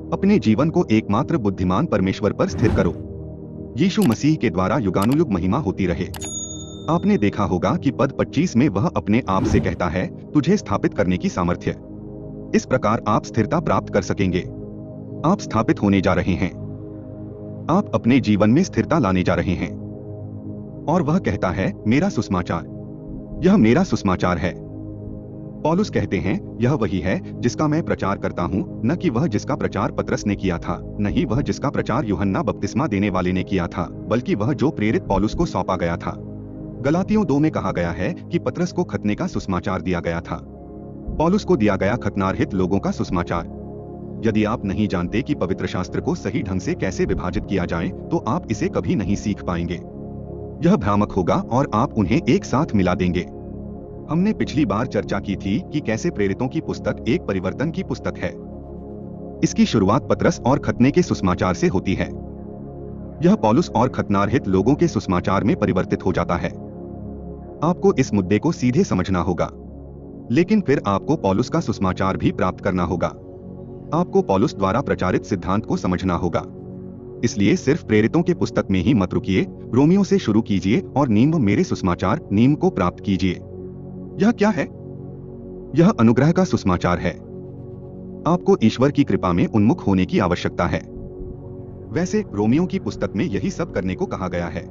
अपने जीवन को एकमात्र बुद्धिमान परमेश्वर पर स्थिर करो। यीशु मसीह के द्वारा युगानुयुग महिमा होती रहे। आपने देखा होगा कि पद 25 में वह अपने आप से कहता है, तुझे स्थापित करने की सामर्थ्य। इस प्रकार आप स्थिरता प्राप्त कर सकेंगे। आप स्थापित होने जा रहे हैं। आप अपने जीवन में स्थिरता लाने जा रहे हैं। और वह कहता है, मेरा सुसमाचार, यह मेरा सुसमाचार है। पौलुस कहते हैं, यह वही है जिसका मैं प्रचार करता हूं, न कि वह जिसका प्रचार पतरस ने किया था, नहीं वह जिसका प्रचार यूहन्ना बपतिस्मा देने वाले ने किया था, बल्कि वह जो प्रेरित पौलुस को सौंपा गया था। गलातियों 2 में कहा गया है कि पतरस को खतने का सुसमाचार दिया गया था, पौलुस को दिया गया खतनारहित लोगों का सुसमाचार। यदि आप नहीं जानते कि पवित्र शास्त्र को सही ढंग से कैसे विभाजित किया जाए तो आप इसे कभी नहीं सीख पाएंगे। यह भ्रामक होगा और आप उन्हें एक साथ मिला देंगे। हमने पिछली बार चर्चा की थी कि कैसे प्रेरितों की पुस्तक एक परिवर्तन की पुस्तक है। इसकी शुरुआत पतरस और खतने के सुसमाचार से होती है। यह पौलुस और खतनारहित लोगों के सुसमाचार में परिवर्तित हो जाता है। आपको इस मुद्दे को सीधे समझना होगा, लेकिन फिर आपको पौलुस का सुसमाचार भी प्राप्त करना होगा। आपको पौलुस द्वारा प्रचारित सिद्धांत को समझना होगा। इसलिए सिर्फ प्रेरितों के पुस्तक में ही मत रुकिए, रोमियो से शुरू कीजिए और नीम मेरे सुसमाचार नीम को प्राप्त कीजिए। यह क्या है? यह अनुग्रह का सुसमाचार है। आपको ईश्वर की कृपा में उन्मुख होने की आवश्यकता है। वैसे रोमियो की पुस्तक में यही सब करने को कहा गया है।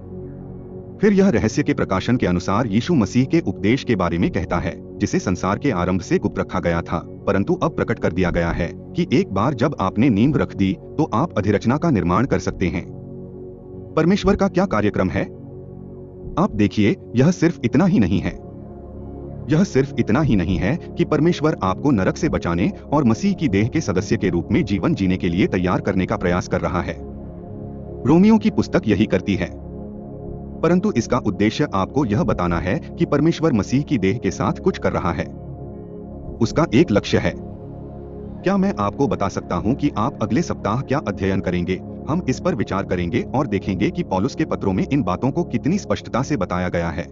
फिर यह रहस्य के प्रकाशन के अनुसार यीशु मसीह के उपदेश के बारे में कहता है, जिसे संसार के आरंभ से गुप्त रखा गया था, परंतु अब प्रकट कर दिया गया है कि एक बार जब आपने नींव रख दी तो आप अधिरचना का निर्माण कर सकते हैं। परमेश्वर का क्या कार्यक्रम है? आप देखिए, यह सिर्फ इतना ही नहीं है। यह सिर्फ इतना ही नहीं है कि परमेश्वर आपको नरक से बचाने और मसीह की देह के सदस्य के रूप में जीवन जीने के लिए तैयार करने का प्रयास कर रहा है। रोमियो की पुस्तक यही करती है, परंतु इसका उद्देश्य आपको यह बताना है कि परमेश्वर मसीह की देह के साथ कुछ कर रहा है। उसका एक लक्ष्य है क्या मैं आपको बता सकता हूं कि आप अगले सप्ताह क्या अध्ययन करेंगे? हम इस पर विचार करेंगे और देखेंगे कि पौलुस के पत्रों में इन बातों को कितनी स्पष्टता से बताया गया है।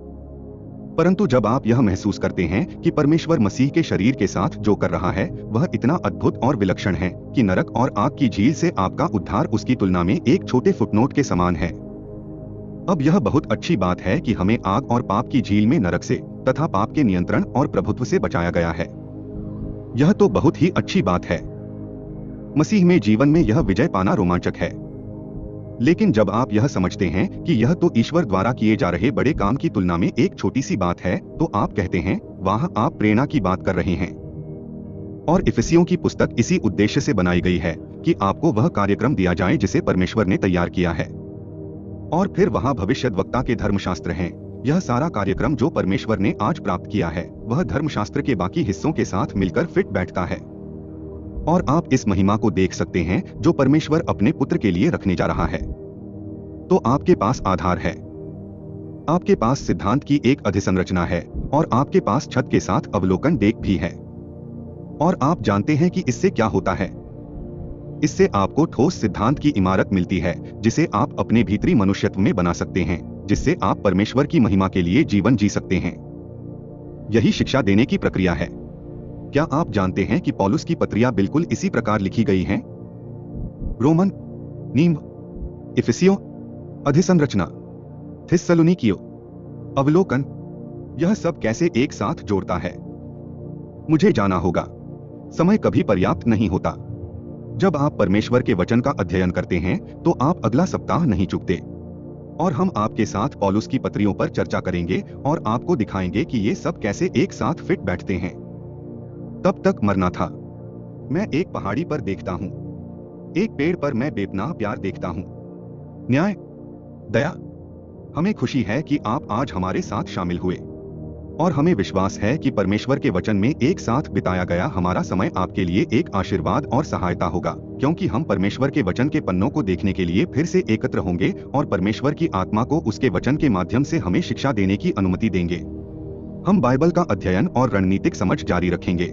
परंतु जब आप यह महसूस करते हैं कि परमेश्वर मसीह के शरीर के साथ जो कर रहा है वह इतना अद्भुत और विलक्षण है कि नरक और आग की झील से आपका उद्धार उसकी तुलना में एक छोटे फुटनोट के समान है। अब यह बहुत अच्छी बात है कि हमें आग और पाप की झील में नरक से तथा पाप के नियंत्रण और प्रभुत्व से बचाया गया है। यह तो बहुत ही अच्छी बात है। मसीह में जीवन में यह विजय पाना रोमांचक है। लेकिन जब आप यह समझते हैं कि यह तो ईश्वर द्वारा किए जा रहे बड़े काम की तुलना में एक छोटी सी बात है, तो आप कहते हैं, वाह, आप प्रेरणा की बात कर रहे हैं। और इफिसियों की पुस्तक इसी उद्देश्य से बनाई गई है कि आपको वह कार्यक्रम दिया जाए जिसे परमेश्वर ने तैयार किया है। और फिर वहाँ भविष्यद्वक्ता के धर्मशास्त्र हैं। यह सारा कार्यक्रम जो परमेश्वर ने आज प्राप्त किया है वह धर्मशास्त्र के बाकी हिस्सों के साथ मिलकर फिट बैठता है। और आप इस महिमा को देख सकते हैं जो परमेश्वर अपने पुत्र के लिए रखने जा रहा है। तो आपके पास आधार है, आपके पास सिद्धांत की एक अधिसंरचना है और आपके पास छत के साथ अवलोकन डेक भी है। और आप जानते हैं कि इससे क्या होता है। इससे आपको ठोस सिद्धांत की इमारत मिलती है जिसे आप अपने भीतरी मनुष्यत्व में बना सकते हैं, जिससे आप परमेश्वर की महिमा के लिए जीवन जी सकते हैं। यही शिक्षा देने की प्रक्रिया है। क्या आप जानते हैं कि पौलुस की पत्रियां बिल्कुल इसी प्रकार लिखी गई हैं? रोमन, नींव, इफिसियों, अधिसंरचना, थिस्सलुनीकियों, अवलोकन, यह सब कैसे एक साथ जोड़ता है? मुझे जाना होगा। समय कभी पर्याप्त नहीं होता। जब आप परमेश्वर के वचन का अध्ययन करते हैं तो आप अगला सप्ताह नहीं चूकते। और हम आपके साथ पौलुस की पत्रियों पर चर्चा करेंगे और आपको दिखाएंगे कि ये सब कैसे एक साथ फिट बैठते हैं। तब तक मरना था। मैं एक पहाड़ी पर देखता हूँ, एक पेड़ पर मैं बेपनाह प्यार देखता हूँ। न्याय, दया। हमें खुशी है कि आप आज हमारे साथ शामिल हुए और हमें विश्वास है कि परमेश्वर के वचन में एक साथ बिताया गया हमारा समय आपके लिए एक आशीर्वाद और सहायता होगा, क्योंकि हम परमेश्वर के वचन के पन्नों को देखने के लिए फिर से एकत्र होंगे और परमेश्वर की आत्मा को उसके वचन के माध्यम से हमें शिक्षा देने की अनुमति देंगे। हम बाइबल का अध्ययन और रणनीतिक समझ जारी रखेंगे।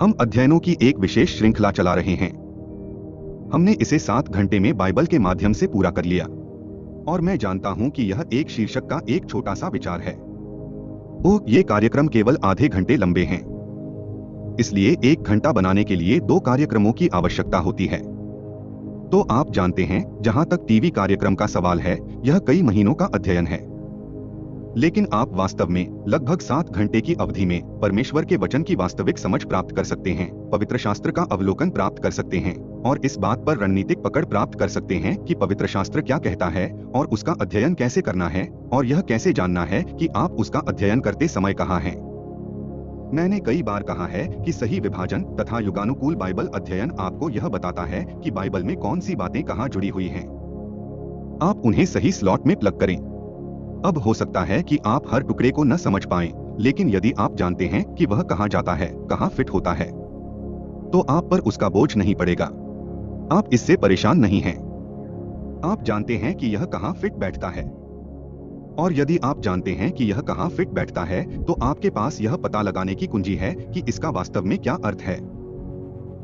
हम अध्ययनों की एक विशेष श्रृंखला चला रहे हैं। हमने इसे 7 घंटे में बाइबल के माध्यम से पूरा कर लिया और मैं जानता हूं कि यह एक शीर्षक का एक छोटा सा विचार है। ओह, ये कार्यक्रम केवल आधे घंटे लंबे हैं, इसलिए 1 घंटा बनाने के लिए 2 कार्यक्रमों की आवश्यकता होती है। तो आप जानते हैं, जहां तक टीवी कार्यक्रम का सवाल है, यह कई महीनों का अध्ययन है। लेकिन आप वास्तव में लगभग 7 घंटे की अवधि में परमेश्वर के वचन की वास्तविक समझ प्राप्त कर सकते हैं, पवित्र शास्त्र का अवलोकन प्राप्त कर सकते हैं और इस बात पर रणनीतिक पकड़ प्राप्त कर सकते हैं कि पवित्र शास्त्र क्या कहता है और उसका अध्ययन कैसे करना है और यह कैसे जानना है कि आप उसका अध्ययन करते समय कहाँ हैं। मैंने कई बार कहा है कि सही विभाजन तथा युगानुकूल बाइबल अध्ययन आपको यह बताता है कि बाइबल में कौन सी बातें कहाँ जुड़ी हुई हैं। आप उन्हें सही स्लॉट में प्लग करें। अब हो सकता है कि आप हर टुकड़े को न समझ पाएं, लेकिन यदि आप जानते हैं कि वह कहाँ जाता है, कहाँ फिट होता है, तो आप पर उसका बोझ नहीं पड़ेगा। आप इससे परेशान नहीं हैं। आप जानते हैं कि यह कहाँ फिट बैठता है। और यदि आप जानते हैं कि यह कहाँ फिट बैठता है, तो आपके पास यह पता लगाने की कुंजी है कि इसका वास्तव में क्या अर्थ है।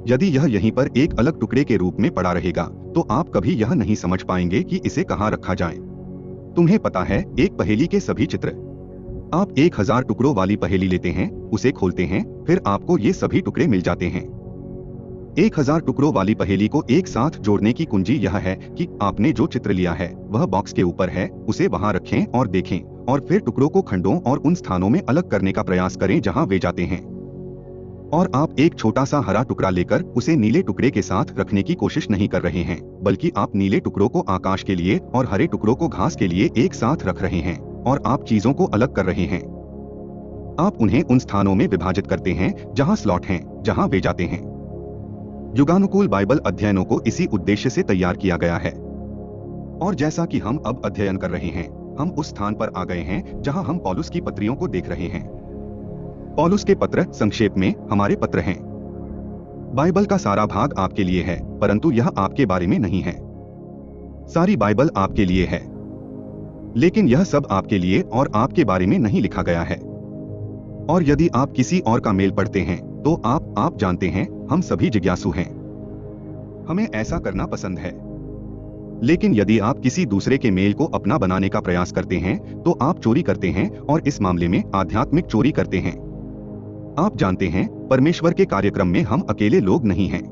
यदि यह यहीं पर एक अलग टुकड़े के रूप में पड़ा रहेगा, तो आप कभी यह नहीं समझ पाएंगे कि इसे कहाँ रखा जाए। तुम्हें पता है, एक पहेली के सभी चित्र। आप 1000 टुकड़ों वाली पहेली लेते हैं, उसे खोलते हैं, फिर आपको ये सभी टुकड़े मिल जाते हैं। 1000 टुकड़ों वाली पहेली को एक साथ जोड़ने की कुंजी यह है कि आपने जो चित्र लिया है वह बॉक्स के ऊपर है, उसे वहां रखें और देखें और फिर टुकड़ों को खंडों और उन स्थानों में अलग करने का प्रयास करें जहां वे जाते हैं। और आप एक छोटा सा हरा टुकड़ा लेकर उसे नीले टुकड़े के साथ रखने की कोशिश नहीं कर रहे हैं, बल्कि आप नीले टुकड़ों को आकाश के लिए और हरे टुकड़ों को घास के लिए एक साथ रख रहे हैं और आप चीजों को अलग कर रहे हैं। आप उन्हें उन स्थानों में विभाजित करते हैं जहां स्लॉट हैं, जहां वे जाते हैं। युगानुकूल बाइबल अध्ययनों को इसी उद्देश्य से तैयार किया गया है। और जैसा कि हम अब अध्ययन कर रहे हैं, हम उस स्थान पर आ गए हैं जहां हम पौलुस की पत्रियों को देख रहे हैं। पौलुस के पत्र संक्षेप में हमारे पत्र हैं। बाइबल का सारा भाग आपके लिए है, परंतु यह आपके बारे में नहीं है। सारी बाइबल आपके लिए है, लेकिन यह सब आपके लिए और आपके बारे में नहीं लिखा गया है। और यदि आप किसी और का मेल पढ़ते हैं तो आप जानते हैं, हम सभी जिज्ञासु हैं। हमें ऐसा करना पसंद है। लेकिन यदि आप किसी दूसरे के मेल को अपना बनाने का प्रयास करते हैं तो आप चोरी करते हैं, और इस मामले में आध्यात्मिक चोरी करते हैं। आप जानते हैं, परमेश्वर के कार्यक्रम में हम अकेले लोग नहीं हैं।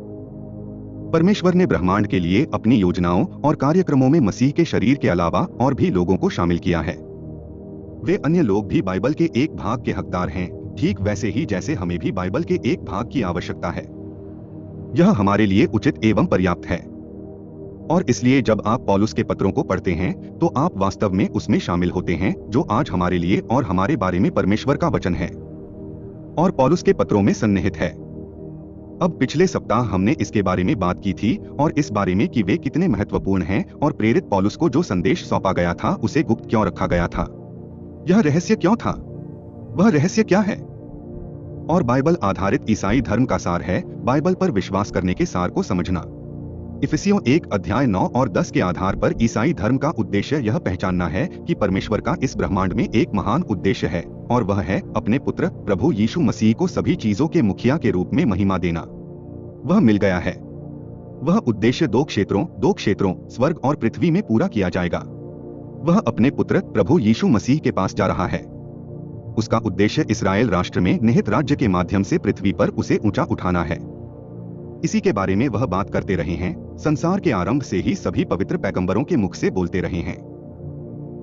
परमेश्वर ने ब्रह्मांड के लिए अपनी योजनाओं और कार्यक्रमों में मसीह के शरीर के अलावा और भी लोगों को शामिल किया है। वे अन्य लोग भी बाइबल के एक भाग के हकदार हैं, ठीक वैसे ही जैसे हमें भी बाइबल के एक भाग की आवश्यकता है। यह हमारे लिए उचित एवं पर्याप्त है। और इसलिए जब आप पौलुस के पत्रों को पढ़ते हैं तो आप वास्तव में उसमें शामिल होते हैं जो आज हमारे लिए और हमारे बारे में परमेश्वर का वचन है और पौलुस के पत्रों में सन्निहित है। अब पिछले सप्ताह हमने इसके बारे में बात की थी और इस बारे में कि वे कितने महत्वपूर्ण हैं और प्रेरित पौलुस को जो संदेश सौंपा गया था उसे गुप्त क्यों रखा गया था। यह रहस्य क्यों था? वह रहस्य क्या है? और बाइबल आधारित ईसाई धर्म का सार है बाइबल पर विश्वास करने के सार को समझना। इफिसियों 1 अध्याय 9 और 10 के आधार पर ईसाई धर्म का उद्देश्य यह पहचानना है कि परमेश्वर का इस ब्रह्मांड में एक महान उद्देश्य है और वह है अपने पुत्र प्रभु यीशु मसीह को सभी चीजों के मुखिया के रूप में महिमा देना। वह मिल गया है। वह उद्देश्य दो क्षेत्रों स्वर्ग और पृथ्वी में पूरा किया जाएगा। वह अपने पुत्र प्रभु यीशु मसीह के पास जा रहा है। उसका उद्देश्य इस्राएल राष्ट्र में निहित राज्य के माध्यम से पृथ्वी पर उसे ऊंचा उठाना है। इसी के बारे में वह बात करते रहे हैं, संसार के आरंभ से ही सभी पवित्र पैगंबरों के मुख से बोलते रहे हैं।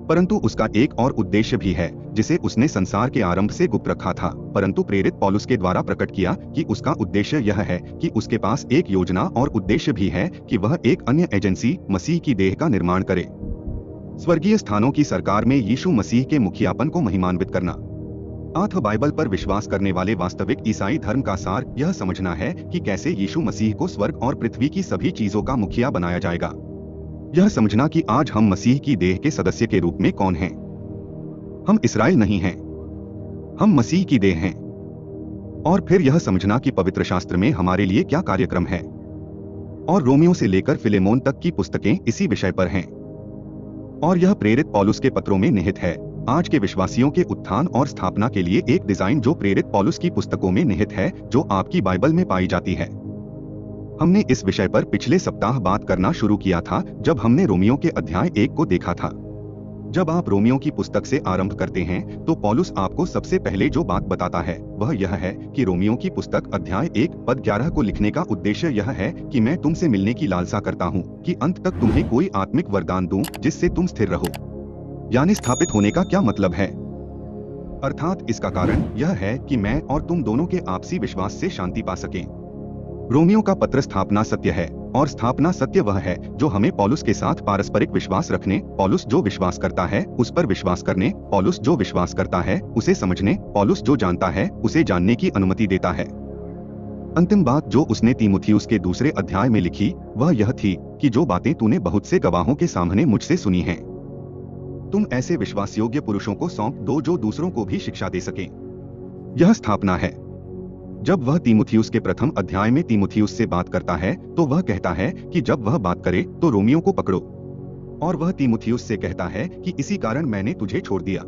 परंतु उसका एक और उद्देश्य भी है जिसे उसने संसार के आरंभ से गुप्त रखा था, परंतु प्रेरित पौलुस के द्वारा प्रकट किया कि उसका उद्देश्य यह है कि उसके पास एक योजना और उद्देश्य भी है कि वह एक अन्य एजेंसी मसीह की देह का निर्माण करे, स्वर्गीय स्थानों की सरकार में यीशु मसीह के मुखियापन को महिमान्वित करना। आठ बाइबल पर विश्वास करने वाले वास्तविक ईसाई धर्म का सार यह समझना है कि कैसे यीशु मसीह को स्वर्ग और पृथ्वी की सभी चीजों का मुखिया बनाया जाएगा। यह समझना कि आज हम मसीह की देह के सदस्य के रूप में कौन हैं। हम इस्राएल नहीं हैं, हम मसीह की देह हैं। और फिर यह समझना कि पवित्र शास्त्र में हमारे लिए क्या कार्यक्रम है। और रोमियो से लेकर फिलेमोन तक की पुस्तकें इसी विषय पर हैं। और यह प्रेरित पौलुस के पत्रों में निहित है, आज के विश्वासियों के उत्थान और स्थापना के लिए एक डिजाइन जो प्रेरित पौलुस की पुस्तकों में निहित है, जो आपकी बाइबल में पाई जाती है। हमने इस विषय पर पिछले सप्ताह बात करना शुरू किया था जब हमने रोमियो के अध्याय 1 को देखा था। जब आप रोमियो की पुस्तक से आरंभ करते हैं तो पौलुस आपको सबसे पहले जो बात बताता है वह यह है कि रोमियो की पुस्तक अध्याय 1 पद 11 को लिखने का उद्देश्य यह है कि मैं तुमसे मिलने की लालसा करता हूँ कि अंत तक तुम्हें कोई आत्मिक वरदान दूं जिससे तुम स्थिर रहो। यानी स्थापित होने का क्या मतलब है? अर्थात इसका कारण यह है कि मैं और तुम दोनों के आपसी विश्वास से शांति पा सकें। रोमियो का पत्र स्थापना सत्य है और स्थापना सत्य वह है जो हमें पौलुस के साथ पारस्परिक विश्वास रखने, पौलुस जो विश्वास करता है उस पर विश्वास करने, पौलुस जो विश्वास करता है उसे समझने, पौलुस जो जानता है उसे जानने की अनुमति देता है। अंतिम बात जो उसने तीमुथियुस के दूसरे अध्याय में लिखी वह यह थी कि जो बातें तूने बहुत से गवाहों के सामने मुझसे सुनी हैं, तुम ऐसे विश्वास योग्य पुरुषों को सौंप दो जो दूसरों को भी शिक्षा दे सकें। यह स्थापना है। जब वह तीमुथियुस के प्रथम अध्याय में तीमुथियुस से बात करता है तो वह कहता है कि जब वह बात करे तो रोमियो को पकड़ो, और वह तीमुथियुस से कहता है कि इसी कारण मैंने तुझे छोड़ दिया।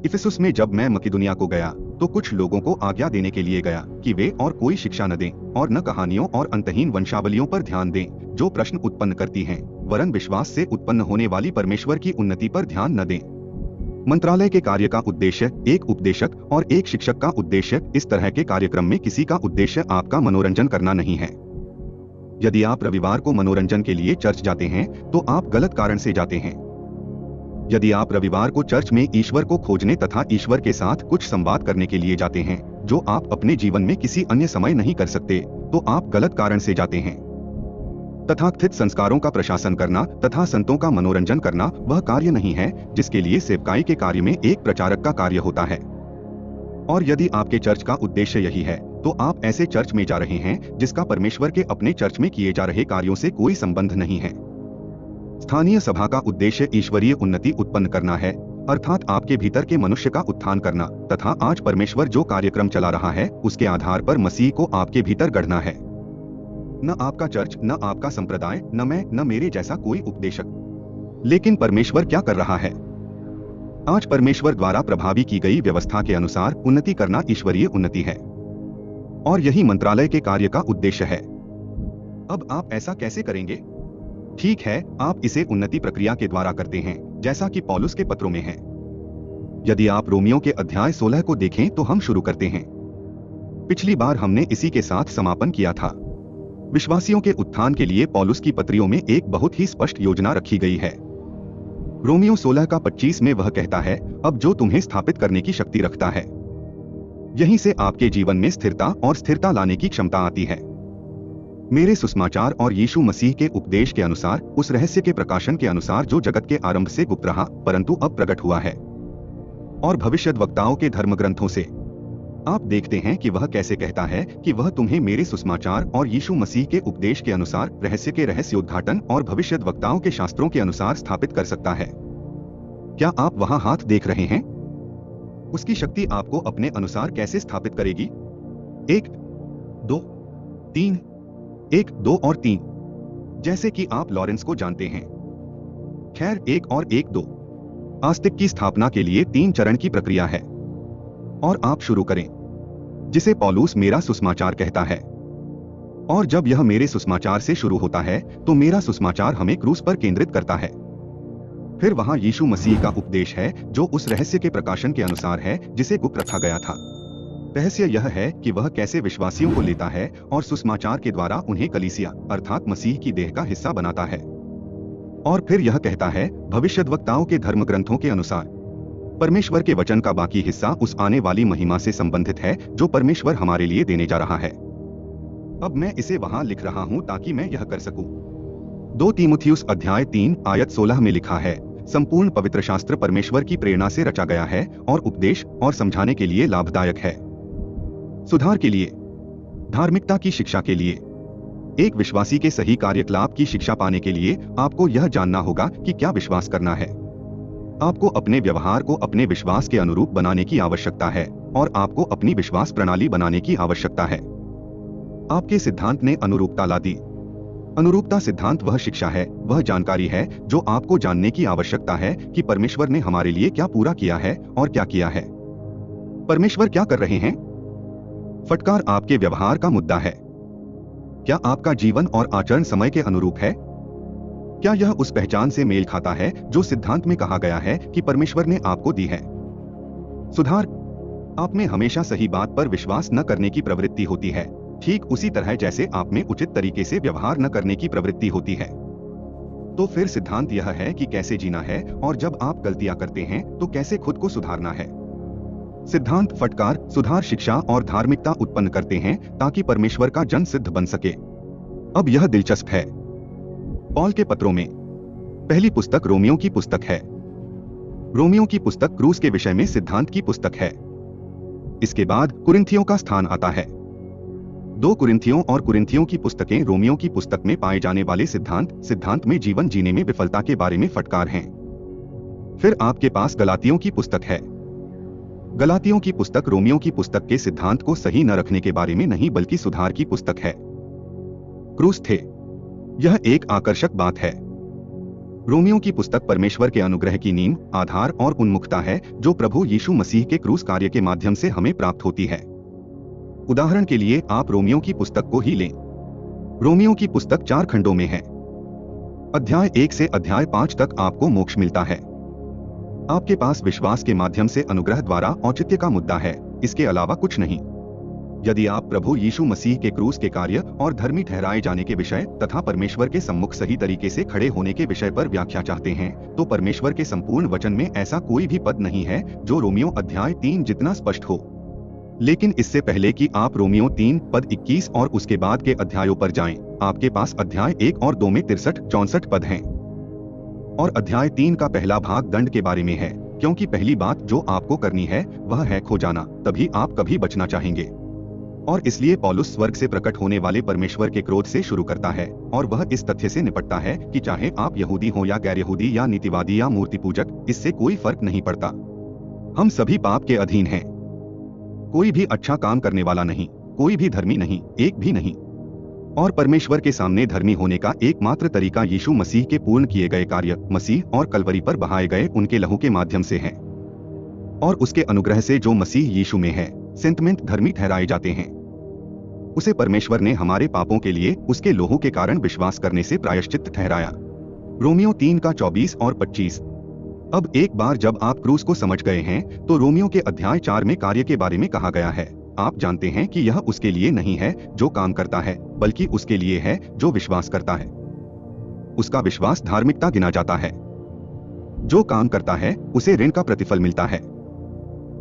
इफिसुस में जब मैं मकिदुनिया को गया तो कुछ लोगों को आज्ञा देने के लिए गया कि वे और कोई शिक्षा न दें और न कहानियों और अंतहीन वंशावलियों पर ध्यान दें जो प्रश्न उत्पन्न करती हैं, वरन विश्वास से उत्पन्न होने वाली परमेश्वर की उन्नति पर ध्यान न दें। मंत्रालय के कार्य का उद्देश्य, एक उपदेशक और एक शिक्षक का उद्देश्य, इस तरह के कार्यक्रम में किसी का उद्देश्य आपका मनोरंजन करना नहीं है। यदि आप रविवार को मनोरंजन के लिए चर्च जाते हैं तो आप गलत कारण से जाते हैं। यदि आप रविवार को चर्च में ईश्वर को खोजने तथा ईश्वर के साथ कुछ संवाद करने के लिए जाते हैं जो आप अपने जीवन में किसी अन्य समय नहीं कर सकते, तो आप गलत कारण से जाते हैं। तथाकथित संस्कारों का प्रशासन करना तथा संतों का मनोरंजन करना वह कार्य नहीं है जिसके लिए सेवकाई के कार्य में एक प्रचारक का कार्य होता है। और यदि आपके चर्च का उद्देश्य यही है तो आप ऐसे चर्च में जा रहे हैं जिसका परमेश्वर के अपने चर्च में किए जा रहे कार्यों से कोई संबंध नहीं है। स्थानीय सभा का उद्देश्य ईश्वरीय उन्नति उत्पन्न करना है, अर्थात आपके भीतर के मनुष्य का उत्थान करना तथा आज परमेश्वर जो कार्यक्रम चला रहा है उसके आधार पर मसीह को आपके भीतर गढ़ना है। न आपका चर्च, न आपका संप्रदाय, न मैं, न मेरे जैसा कोई उपदेशक। लेकिन परमेश्वर क्या कर रहा है? आज परमेश्वर द्वारा प्रभावी की गई व्यवस्था के अनुसार उन्नति करना ईश्वरीय उन्नति है और यही मंत्रालय के कार्य का उद्देश्य है। अब आप ऐसा कैसे करेंगे? ठीक है, आप इसे उन्नति प्रक्रिया के द्वारा करते हैं, जैसा कि पौलुस के पत्रों में है। यदि आप रोमियो के अध्याय 16 को देखें तो हम शुरू करते हैं। पिछली बार हमने इसी के साथ समापन किया था। विश्वासियों के उत्थान के लिए पौलुस की पत्रियों में एक बहुत ही स्पष्ट योजना रखी गई है। रोमियो 16 का 25 में वह कहता है, अब जो तुम्हें स्थापित करने की शक्ति रखता है। यहीं से आपके जीवन में स्थिरता और स्थिरता लाने की क्षमता आती है। मेरे सुसमाचार और यीशु मसीह के उपदेश के अनुसार, उस रहस्य के प्रकाशन के अनुसार जो जगत के आरंभ से गुप्त रहा परंतु अब प्रकट हुआ है। और भविष्यद्वक्ताओं के धर्मग्रंथों से आप देखते हैं कि वह कैसे कहता है कि वह तुम्हें मेरे सुसमाचार और यीशु मसीह के उपदेश के अनुसार रहस्य के रहस्योद्घाटन और भविष्यद्वक्ताओं के शास्त्रों के अनुसार स्थापित कर सकता है। क्या आप वहां हाथ देख रहे हैं? उसकी शक्ति आपको अपने अनुसार कैसे स्थापित करेगी? 1, 2, 3, 1, 2 और 3, जैसे कि आप लॉरेंस को जानते हैं। खैर, 1 और 1, 2 आस्तिक की स्थापना के लिए 3 चरण की प्रक्रिया है। और आप शुरू करें, जिसे पौलुस मेरा सुसमाचार कहता है। और जब यह मेरे सुसमाचार से शुरू होता है तो मेरा सुसमाचार हमें क्रूस पर केंद्रित करता है। फिर वहां यीशु मसीह का उपदेश है जो उस रहस्य के प्रकाशन के अनुसार है जिसे गुप्त रखा गया था। रहस्य यह है कि वह कैसे विश्वासियों को लेता है और सुसमाचार के द्वारा उन्हें कलीसिया अर्थात मसीह की देह का हिस्सा बनाता है। और फिर यह कहता है, भविष्यद्वक्ताओं के धर्मग्रंथों के अनुसार परमेश्वर के वचन का बाकी हिस्सा उस आने वाली महिमा से संबंधित है जो परमेश्वर हमारे लिए देने जा रहा है। अब मैं इसे वहां लिख रहा हूं ताकि मैं यह कर सकूं। 2 तीमुथियुस अध्याय 3 आयत 16 में लिखा है, संपूर्ण पवित्र शास्त्र परमेश्वर की प्रेरणा से रचा गया है और उपदेश और समझाने के लिए लाभदायक है, सुधार के लिए, धार्मिकता की शिक्षा के लिए। एक विश्वासी के सही कार्यकलाप की शिक्षा पाने के लिए आपको यह जानना होगा कि क्या विश्वास करना है। आपको अपने व्यवहार को अपने विश्वास के अनुरूप बनाने की आवश्यकता है और आपको अपनी विश्वास प्रणाली बनाने की आवश्यकता है। आपके सिद्धांत ने अनुरूपता ला दी। अनुरूपता सिद्धांत वह शिक्षा है, वह जानकारी है जो आपको जानने की आवश्यकता है कि परमेश्वर ने हमारे लिए क्या पूरा किया है और क्या किया है। परमेश्वर क्या कर रहे हैं? फटकार आपके व्यवहार का मुद्दा है। क्या आपका जीवन और आचरण समय के अनुरूप है? क्या यह उस पहचान से मेल खाता है जो सिद्धांत में कहा गया है कि परमेश्वर ने आपको दी है? सुधार, आप में हमेशा सही बात पर विश्वास न करने की प्रवृत्ति होती है, ठीक उसी तरह जैसे आप में उचित तरीके से व्यवहार न करने की प्रवृत्ति होती है। तो फिर सिद्धांत यह है कि कैसे जीना है और जब आप गलतियां करते हैं तो कैसे खुद को सुधारना है। सिद्धांत फटकार, सुधार, शिक्षा और धार्मिकता उत्पन्न करते हैं ताकि परमेश्वर का जन सिद्ध बन सके। अब यह दिलचस्प है, पौल के पत्रों में पहली पुस्तक रोमियो की पुस्तक है। रोमियो की पुस्तक क्रूस के विषय में सिद्धांत की पुस्तक है। इसके बाद कुरिन्थियों का स्थान आता है। 2 कुरिन्थियों और कुरिन्थियों की पुस्तकें रोमियो की पुस्तक में पाए जाने वाले सिद्धांत में जीवन जीने में विफलता के बारे में फटकार हैं। फिर आपके पास गलातियों की पुस्तक है। गलातियों की पुस्तक रोमियो की पुस्तक के सिद्धांत को सही न रखने के बारे में नहीं बल्कि सुधार की पुस्तक है। क्रूस थे, यह एक आकर्षक बात है। रोमियो की पुस्तक परमेश्वर के अनुग्रह की नींव, आधार और उन्मुखता है जो प्रभु यीशु मसीह के क्रूस कार्य के माध्यम से हमें प्राप्त होती है। उदाहरण के लिए आप रोमियो की पुस्तक को ही लें। रोमियो की पुस्तक 4 खंडों में है। अध्याय 1 से अध्याय 5 तक आपको मोक्ष मिलता है। आपके पास विश्वास के माध्यम से अनुग्रह द्वारा औचित्य का मुद्दा है, इसके अलावा कुछ नहीं। यदि आप प्रभु यीशु मसीह के क्रूस के कार्य और धर्मी ठहराए जाने के विषय तथा परमेश्वर के सम्मुख सही तरीके से खड़े होने के विषय पर व्याख्या चाहते हैं तो परमेश्वर के संपूर्ण वचन में ऐसा कोई भी पद नहीं है जो रोमियो अध्याय 3 जितना स्पष्ट हो। लेकिन इससे पहले कि आप रोमियो 3 पद 21 और उसके बाद के अध्यायों पर जाएं, आपके पास अध्याय 1 और 2 में 63-64 पद हैं। और अध्याय 3 का पहला भाग दंड के बारे में है, क्योंकि पहली बात जो आपको करनी है वह है खो जाना, तभी आप कभी बचना चाहेंगे। और इसलिए पौलुस स्वर्ग से प्रकट होने वाले परमेश्वर के क्रोध से शुरू करता है और वह इस तथ्य से निपटता है कि चाहे आप यहूदी हो या गैर यहूदी या नीतिवादी या मूर्ति पूजक, इससे कोई फर्क नहीं पड़ता। हम सभी पाप के अधीन हैं। कोई भी अच्छा काम करने वाला नहीं, कोई भी धर्मी नहीं, एक भी नहीं। और परमेश्वर के सामने धर्मी होने का एकमात्र तरीका यीशु मसीह के पूर्ण किए गए कार्य, मसीह और कलवरी पर बहाए गए उनके लहू के माध्यम से है। और उसके अनुग्रह से जो मसीह यीशु में है सेंतमेंट धर्मी ठहराए जाते हैं। उसे परमेश्वर ने हमारे पापों के लिए उसके लोहू के कारण विश्वास करने से प्रायश्चित ठहराया। रोमियो 3 का 24 और 25। अब एक बार जब आप क्रूस को समझ गए हैं तो रोमियो के अध्याय 4 में कार्य के बारे में कहा गया है। आप जानते हैं कि यह उसके लिए नहीं है जो काम करता है, बल्कि उसके लिए है जो विश्वास करता है। उसका विश्वास धार्मिकता गिना जाता है। जो काम करता है उसे ऋण का प्रतिफल मिलता है,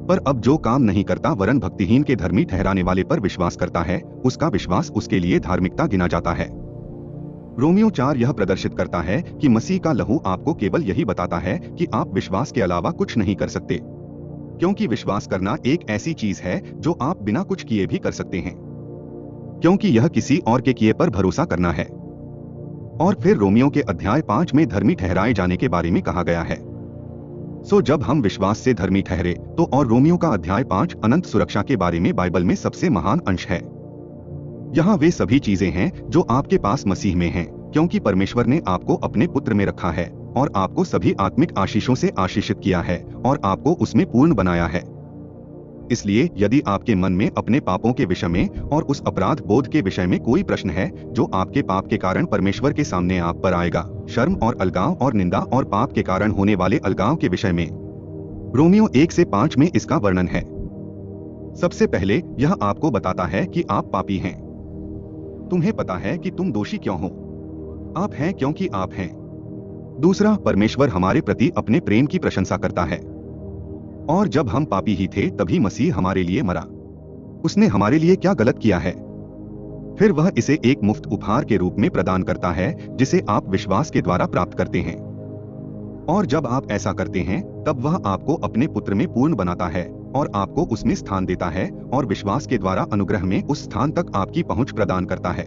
पर अब जो काम नहीं करता वरन भक्तिहीन के धर्मी ठहराने वाले पर विश्वास करता है, उसका विश्वास उसके लिए धार्मिकता गिना जाता है। रोमियो 4 यह प्रदर्शित करता है कि मसीह का लहू आपको केवल यही बताता है कि आप विश्वास के अलावा कुछ नहीं कर सकते, क्योंकि विश्वास करना एक ऐसी चीज है जो आप बिना कुछ किए भी कर सकते हैं, क्योंकि यह किसी और के किए पर भरोसा करना है। और फिर रोमियो के अध्याय 5 में धर्मी ठहराए जाने के बारे में कहा गया है। सो जब हम विश्वास से धर्मी ठहरे तो और रोमियो का अध्याय 5 अनंत सुरक्षा के बारे में बाइबल में सबसे महान अंश है। यहाँ वे सभी चीजें हैं जो आपके पास मसीह में हैं, क्योंकि परमेश्वर ने आपको अपने पुत्र में रखा है और आपको सभी आत्मिक आशीषों से आशीषित किया है और आपको उसमें पूर्ण बनाया है। इसलिए यदि आपके मन में अपने पापों के विषय में और उस अपराध बोध के विषय में कोई प्रश्न है जो आपके पाप के कारण परमेश्वर के सामने आप पर आएगा, शर्म और अलगाव और निंदा और पाप के कारण होने वाले अलगाव के विषय में, रोमियो 1 से 5 में इसका वर्णन है। सबसे पहले यह आपको बताता है कि आप पापी हैं। तुम्हें पता है कि तुम दोषी क्यों हो? आप हैं क्योंकि आप हैं। दूसरा, परमेश्वर हमारे प्रति अपने प्रेम की प्रशंसा करता है। और जब हम पापी ही थे तभी मसीह हमारे लिए मरा। उसने हमारे लिए क्या गलत किया है? फिर वह इसे एक मुफ्त उपहार के रूप में प्रदान करता है जिसे आप विश्वास के द्वारा प्राप्त करते हैं। और जब आप ऐसा करते हैं तब वह आपको अपने पुत्र में पूर्ण बनाता है और आपको उसमें स्थान देता है और विश्वास के द्वारा अनुग्रह में उस स्थान तक आपकी पहुंच प्रदान करता है।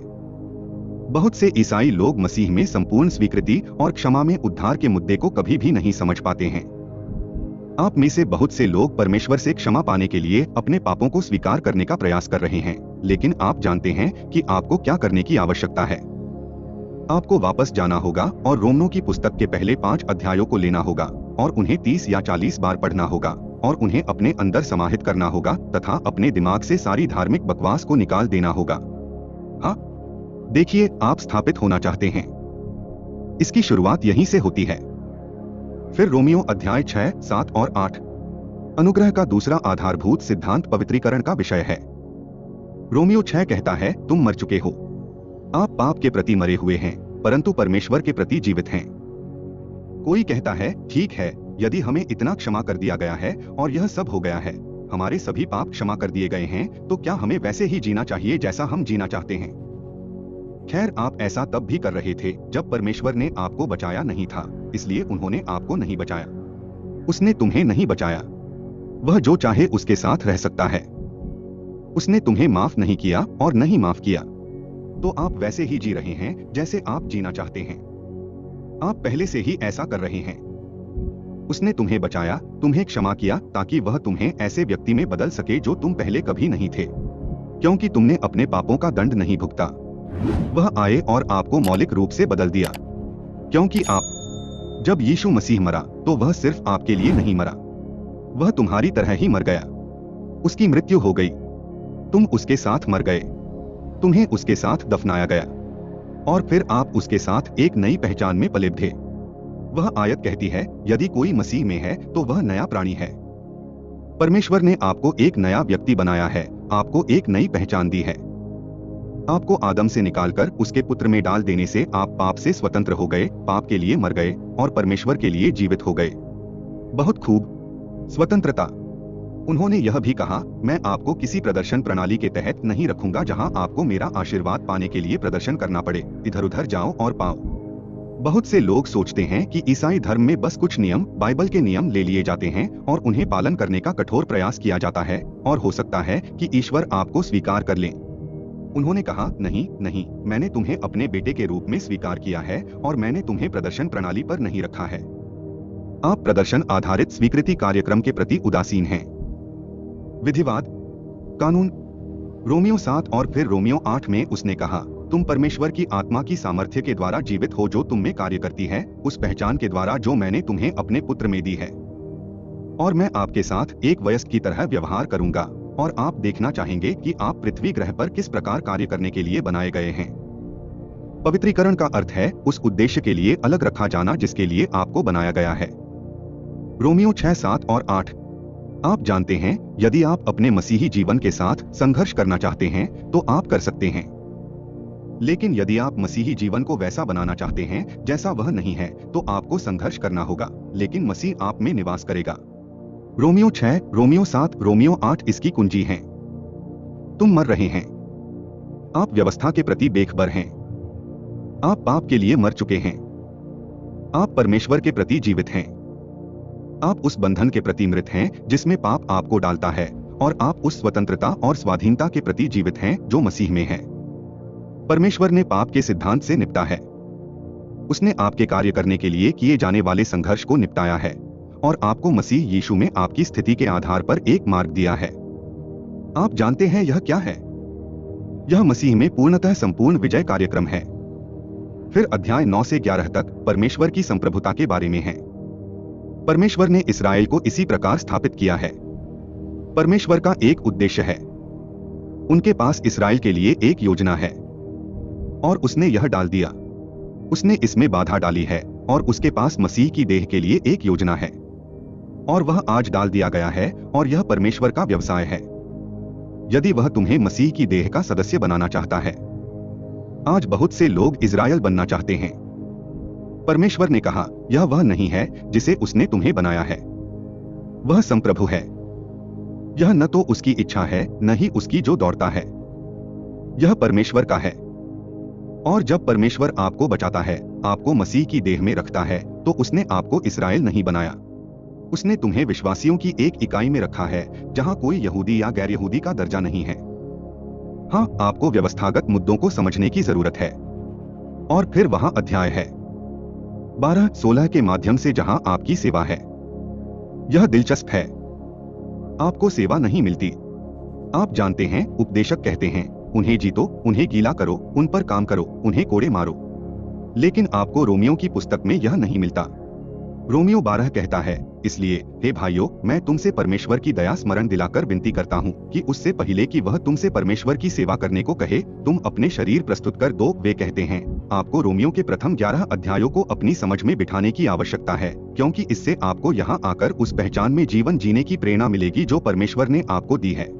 बहुत से ईसाई लोग मसीह में संपूर्ण स्वीकृति और क्षमा में उद्धार के मुद्दे को कभी भी नहीं समझ पाते हैं। आप में से बहुत से लोग परमेश्वर से क्षमा पाने के लिए अपने पापों को स्वीकार करने का प्रयास कर रहे हैं, लेकिन आप जानते हैं कि आपको क्या करने की आवश्यकता है। आपको वापस जाना होगा और रोमनों की पुस्तक के पहले 5 अध्यायों को लेना होगा और उन्हें 30 या 40 बार पढ़ना होगा और उन्हें अपने अंदर समाहित करना होगा तथा अपने दिमाग से सारी धार्मिक बकवास को निकाल देना होगा। हाँ, देखिए, आप स्थापित होना चाहते हैं। इसकी शुरुआत यहीं से होती है। फिर रोमियो अध्याय 6, 7 और 8। अनुग्रह का दूसरा आधारभूत सिद्धांत पवित्रीकरण का विषय है। रोमियो 6 कहता है, तुम मर चुके हो। आप पाप के प्रति मरे हुए हैं, परंतु परमेश्वर के प्रति जीवित हैं। कोई कहता है, ठीक है, यदि हमें इतना क्षमा कर दिया गया है और यह सब हो गया है, हमारे सभी पाप क्षमा कर दिए गए हैं, तो क्या हमें वैसे ही जीना चाहिए जैसा हम जीना चाहते हैं? खैर, आप ऐसा तब भी कर रहे थे जब परमेश्वर ने आपको बचाया नहीं था, इसलिए उन्होंने आपको नहीं बचाया। उसने तुम्हें नहीं बचाया। वह जो चाहे उसके साथ रह सकता है। उसने तुम्हें माफ नहीं किया और नहीं माफ किया, तो आप वैसे ही जी रहे हैं जैसे आप जीना चाहते हैं। आप पहले से ही ऐसा कर रहे हैं। उसने तुम्हें बचाया, तुम्हें क्षमा किया ताकि वह तुम्हें ऐसे व्यक्ति में बदल सके जो तुम पहले कभी नहीं थे, क्योंकि तुमने अपने पापों का दंड नहीं भुगता। वह आए और आपको मौलिक रूप से बदल दिया, क्योंकि जब यीशु मसीह मरा तो वह सिर्फ आपके लिए नहीं मरा, वह तुम्हारी तरह ही मर गया। उसकी मृत्यु हो गई, तुम उसके साथ मर गए, तुम्हें उसके साथ दफनाया गया और फिर आप उसके साथ एक नई पहचान में पले थे। वह आयत कहती है, यदि कोई मसीह में है तो वह नया प्राणी है। परमेश्वर ने आपको एक नया व्यक्ति बनाया है, आपको एक नई पहचान दी है। आपको आदम से निकालकर उसके पुत्र में डाल देने से आप पाप से स्वतंत्र हो गए, पाप के लिए मर गए और परमेश्वर के लिए जीवित हो गए। बहुत खूब, स्वतंत्रता। उन्होंने यह भी कहा, मैं आपको किसी प्रदर्शन प्रणाली के तहत नहीं रखूंगा जहां आपको मेरा आशीर्वाद पाने के लिए प्रदर्शन करना पड़े, इधर उधर जाओ और पाओ। बहुत से लोग सोचते हैं कि ईसाई धर्म में बस कुछ नियम, बाइबल के नियम ले लिए जाते हैं और उन्हें पालन करने का कठोर प्रयास किया जाता है और हो सकता है कि ईश्वर आपको स्वीकार कर ले। उन्होंने कहा, नहीं नहीं, मैंने तुम्हें अपने बेटे के रूप में स्वीकार किया है और मैंने तुम्हें प्रदर्शन प्रणाली पर नहीं रखा है। आप प्रदर्शन आधारित स्वीकृति कार्यक्रम के प्रति उदासीन हैं। विधिवाद, कानून। रोमियो 7 और फिर रोमियो 8 में उसने कहा, तुम परमेश्वर की आत्मा की सामर्थ्य के द्वारा जीवित हो जो तुम में कार्य करती है, उस पहचान के द्वारा जो मैंने तुम्हें अपने पुत्र में दी है। और मैं आपके साथ एक वयस्क की तरह व्यवहार करूंगा और आप देखना चाहेंगे कि आप पृथ्वी ग्रह पर किस प्रकार कार्य करने के लिए बनाए गए हैं। पवित्रीकरण का अर्थ है उस उद्देश्य के लिए अलग रखा जाना जिसके लिए आपको बनाया गया है। रोमियो 6, 7 और 8। आप जानते हैं, यदि आप अपने मसीही जीवन के साथ संघर्ष करना चाहते हैं तो आप कर सकते हैं, लेकिन यदि आप मसीही जीवन को वैसा बनाना चाहते हैं जैसा वह नहीं है तो आपको संघर्ष करना होगा, लेकिन मसीह आप में निवास करेगा। रोमियो 6, रोमियो 7, रोमियो 8 इसकी कुंजी हैं। तुम मर रहे हैं। आप व्यवस्था के प्रति बेखबर हैं। आप पाप के लिए मर चुके हैं। आप परमेश्वर के प्रति जीवित हैं। आप उस बंधन के प्रति मृत हैं जिसमें पाप आपको डालता है, और आप उस स्वतंत्रता और स्वाधीनता के प्रति जीवित हैं जो मसीह में है। परमेश्वर ने पाप के सिद्धांत से निपटा है। उसने आपके कार्य करने के लिए किए जाने वाले संघर्ष को निपटाया है और आपको मसीह यीशु में आपकी स्थिति के आधार पर एक मार्ग दिया है। आप जानते हैं यह क्या है? यह मसीह में पूर्णतः संपूर्ण विजय कार्यक्रम है। फिर अध्याय 9 से 11 तक परमेश्वर की संप्रभुता के बारे में है। परमेश्वर ने इस्राएल को इसी प्रकार स्थापित किया है। परमेश्वर का एक उद्देश्य है। उनके पास इस्राएल के लिए एक योजना है और उसने यह डाल दिया। उसने इसमें बाधा डाली है और उसके पास मसीह की देह के लिए एक योजना है और वह आज डाल दिया गया है और यह परमेश्वर का व्यवसाय है। यदि वह तुम्हें मसीह की देह का सदस्य बनाना चाहता है। आज बहुत से लोग इज़राइल बनना चाहते हैं। परमेश्वर ने कहा, यह वह नहीं है जिसे उसने तुम्हें बनाया है। वह संप्रभु है। यह न तो उसकी इच्छा है न ही उसकी जो दौड़ता है। यह परमेश्वर का है। और जब परमेश्वर आपको बचाता है, आपको मसीह की देह में रखता है, तो उसने आपको इस्राएल नहीं बनाया। उसने तुम्हें विश्वासियों की एक इकाई में रखा है जहां कोई यहूदी या गैर यहूदी का दर्जा नहीं है। हाँ, आपको व्यवस्थागत मुद्दों को समझने की जरूरत है। और फिर वहां अध्याय है 12-16 के माध्यम से जहां आपकी सेवा है। यह दिलचस्प है। आपको सेवा नहीं मिलती। आप जानते हैं, उपदेशक कहते हैं, उन्हें जीतो, उन्हें गीला करो, उन पर काम करो, उन्हें कोड़े मारो। लेकिन आपको रोमियो की पुस्तक में यह नहीं मिलता। रोमियो 12 कहता है, इसलिए हे भाइयों, मैं तुमसे परमेश्वर की दया स्मरण दिलाकर विनती करता हूँ कि उससे पहले कि वह तुमसे परमेश्वर की सेवा करने को कहे, तुम अपने शरीर प्रस्तुत कर दो। वे कहते हैं, आपको रोमियो के प्रथम 11 अध्यायों को अपनी समझ में बिठाने की आवश्यकता है, क्योंकि इससे आपको यहाँ आकर उस पहचान में जीवन जीने की प्रेरणा मिलेगी जो परमेश्वर ने आपको दी है।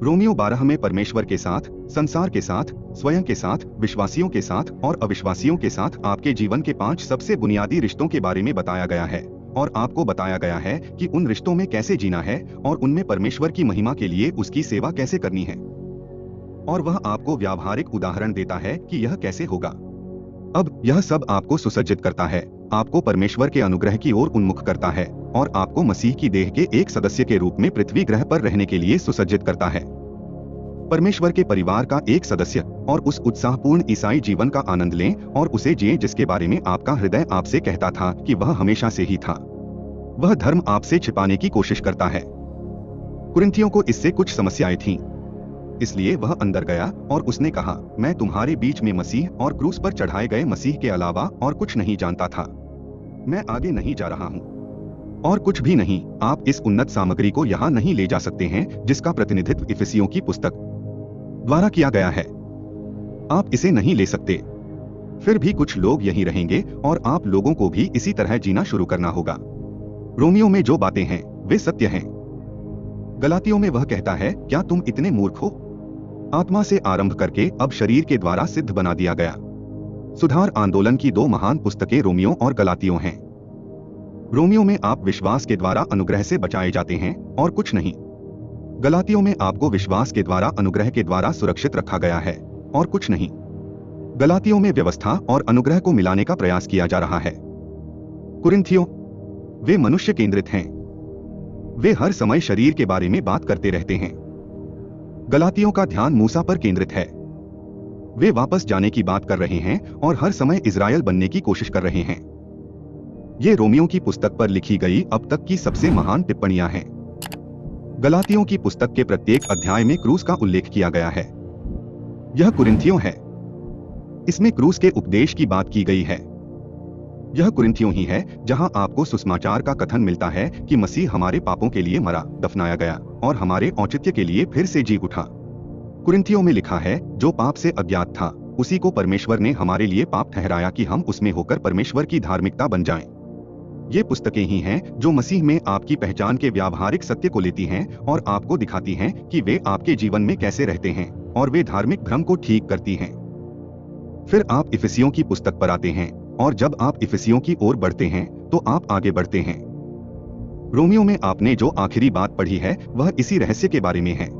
रोमियो 12 में परमेश्वर के साथ, संसार के साथ, स्वयं के साथ, विश्वासियों के साथ और अविश्वासियों के साथ आपके जीवन के 5 सबसे बुनियादी रिश्तों के बारे में बताया गया है और आपको बताया गया है कि उन रिश्तों में कैसे जीना है और उनमें परमेश्वर की महिमा के लिए उसकी सेवा कैसे करनी है। और वह आपको व्यावहारिक उदाहरण देता है कि यह कैसे होगा। अब यह सब आपको सुसज्जित करता है, आपको परमेश्वर के अनुग्रह की ओर उन्मुख करता है और आपको मसीह की देह के एक सदस्य के रूप में पृथ्वी ग्रह पर रहने के लिए सुसज्जित करता है। परमेश्वर के परिवार का एक सदस्य और उस उत्साहपूर्ण ईसाई जीवन का आनंद लें और उसे जिएं जिसके बारे में आपका हृदय आपसे कहता था कि वह हमेशा से ही था। वह धर्म आपसे छिपाने की कोशिश करता है। कुरिन्थियों को इससे कुछ समस्याएं थीं। इसलिए वह अंदर गया और उसने कहा, मैं तुम्हारे बीच में मसीह और क्रूस पर चढ़ाए गए मसीह के अलावा और कुछ नहीं जानता था। मैं आगे नहीं जा रहा हूँ और कुछ भी नहीं। आप इस उन्नत सामग्री को यहाँ नहीं ले जा सकते हैं जिसका प्रतिनिधित्व इफिसियों की पुस्तक द्वारा किया गया है। आप इसे नहीं ले सकते। फिर भी कुछ लोग यहीं रहेंगे और आप लोगों को भी इसी तरह जीना शुरू करना होगा। रोमियो में जो बातें हैं वे सत्य हैं। गलातियों में वह कहता है, क्या तुम इतने मूर्ख हो? आत्मा से आरंभ करके अब शरीर के द्वारा सिद्ध बना दिया गया। सुधार आंदोलन की 2 महान पुस्तकें रोमियो और गलातियों हैं। रोमियो में आप विश्वास के द्वारा अनुग्रह से बचाए जाते हैं और कुछ नहीं। गलातियों में आपको विश्वास के द्वारा अनुग्रह के द्वारा सुरक्षित रखा गया है और कुछ नहीं। गलातियों में व्यवस्था और अनुग्रह को मिलाने का प्रयास किया जा रहा है। कुरिन्थियों, वे मनुष्य केंद्रित हैं। वे हर समय शरीर के बारे में बात करते रहते हैं। गलातियों का ध्यान मूसा पर केंद्रित है। वे वापस जाने की बात कर रहे हैं और हर समय इज़राइल बनने की कोशिश कर रहे हैं। ये रोमियो की पुस्तक पर लिखी गई अब तक की सबसे महान टिप्पणियां हैं। गलातियों की पुस्तक के प्रत्येक अध्याय में क्रूस का उल्लेख किया गया है। यह कुरिन्थियों है। इसमें क्रूस के उपदेश की बात की गई है। यह कुरिन्थियों ही है जहां आपको सुसमाचार का कथन मिलता है कि मसीह हमारे पापों के लिए मरा, दफनाया गया और हमारे औचित्य के लिए फिर से जी उठा। कुरिन्थियों में लिखा है, जो पाप से अज्ञात था उसी को परमेश्वर ने हमारे लिए पाप ठहराया कि हम उसमें होकर परमेश्वर की धार्मिकता बन जाएं। ये पुस्तकें ही हैं जो मसीह में आपकी पहचान के व्यावहारिक सत्य को लेती हैं और आपको दिखाती हैं कि वे आपके जीवन में कैसे रहते हैं, और वे धार्मिक भ्रम को ठीक करती हैं। फिर आप इफिसियों की पुस्तक पर आते हैं, और जब आप इफिसियों की ओर बढ़ते हैं तो आप आगे बढ़ते हैं। रोमियो में आपने जो आखिरी बात पढ़ी है वह इसी रहस्य के बारे में है।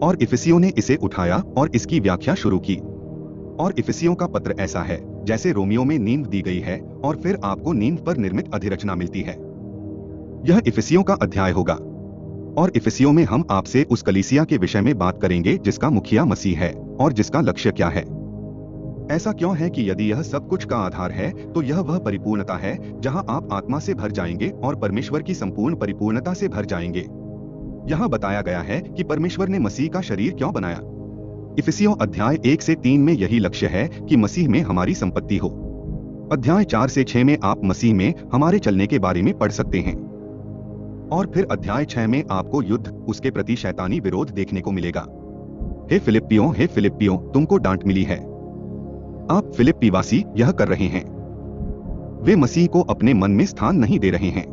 और इफिसियों ने इसे उठाया और इसकी व्याख्या शुरू की। और इफिसियों का पत्र ऐसा है जैसे रोमियो में नींव दी गई है और फिर आपको नींव पर निर्मित अधिरचना मिलती है। यह इफिसियों का अध्याय होगा। और इफिसियों में हम आपसे उस कलीसिया के विषय में बात करेंगे जिसका मुखिया मसीह है और जिसका लक्ष्य क्या है। ऐसा क्यों है कि यदि यह सब कुछ का आधार है तो यह वह परिपूर्णता है जहां आप आत्मा से भर जाएंगे और परमेश्वर की संपूर्ण परिपूर्णता से भर जाएंगे। यहाँ बताया गया है कि परमेश्वर ने मसीह का शरीर क्यों बनाया। इफिसियों अध्याय 1 से 3 में यही लक्ष्य है कि मसीह में हमारी संपत्ति हो। अध्याय 4 से 6 में आप मसीह में हमारे चलने के बारे में पढ़ सकते हैं। और फिर अध्याय 6 में आपको युद्ध, उसके प्रति शैतानी विरोध देखने को मिलेगा। हे फिलिप्पियों, तुमको डांट मिली है। आप फिलिप्पीवासी यह कर रहे हैं। वे मसीह को अपने मन में स्थान नहीं दे रहे हैं।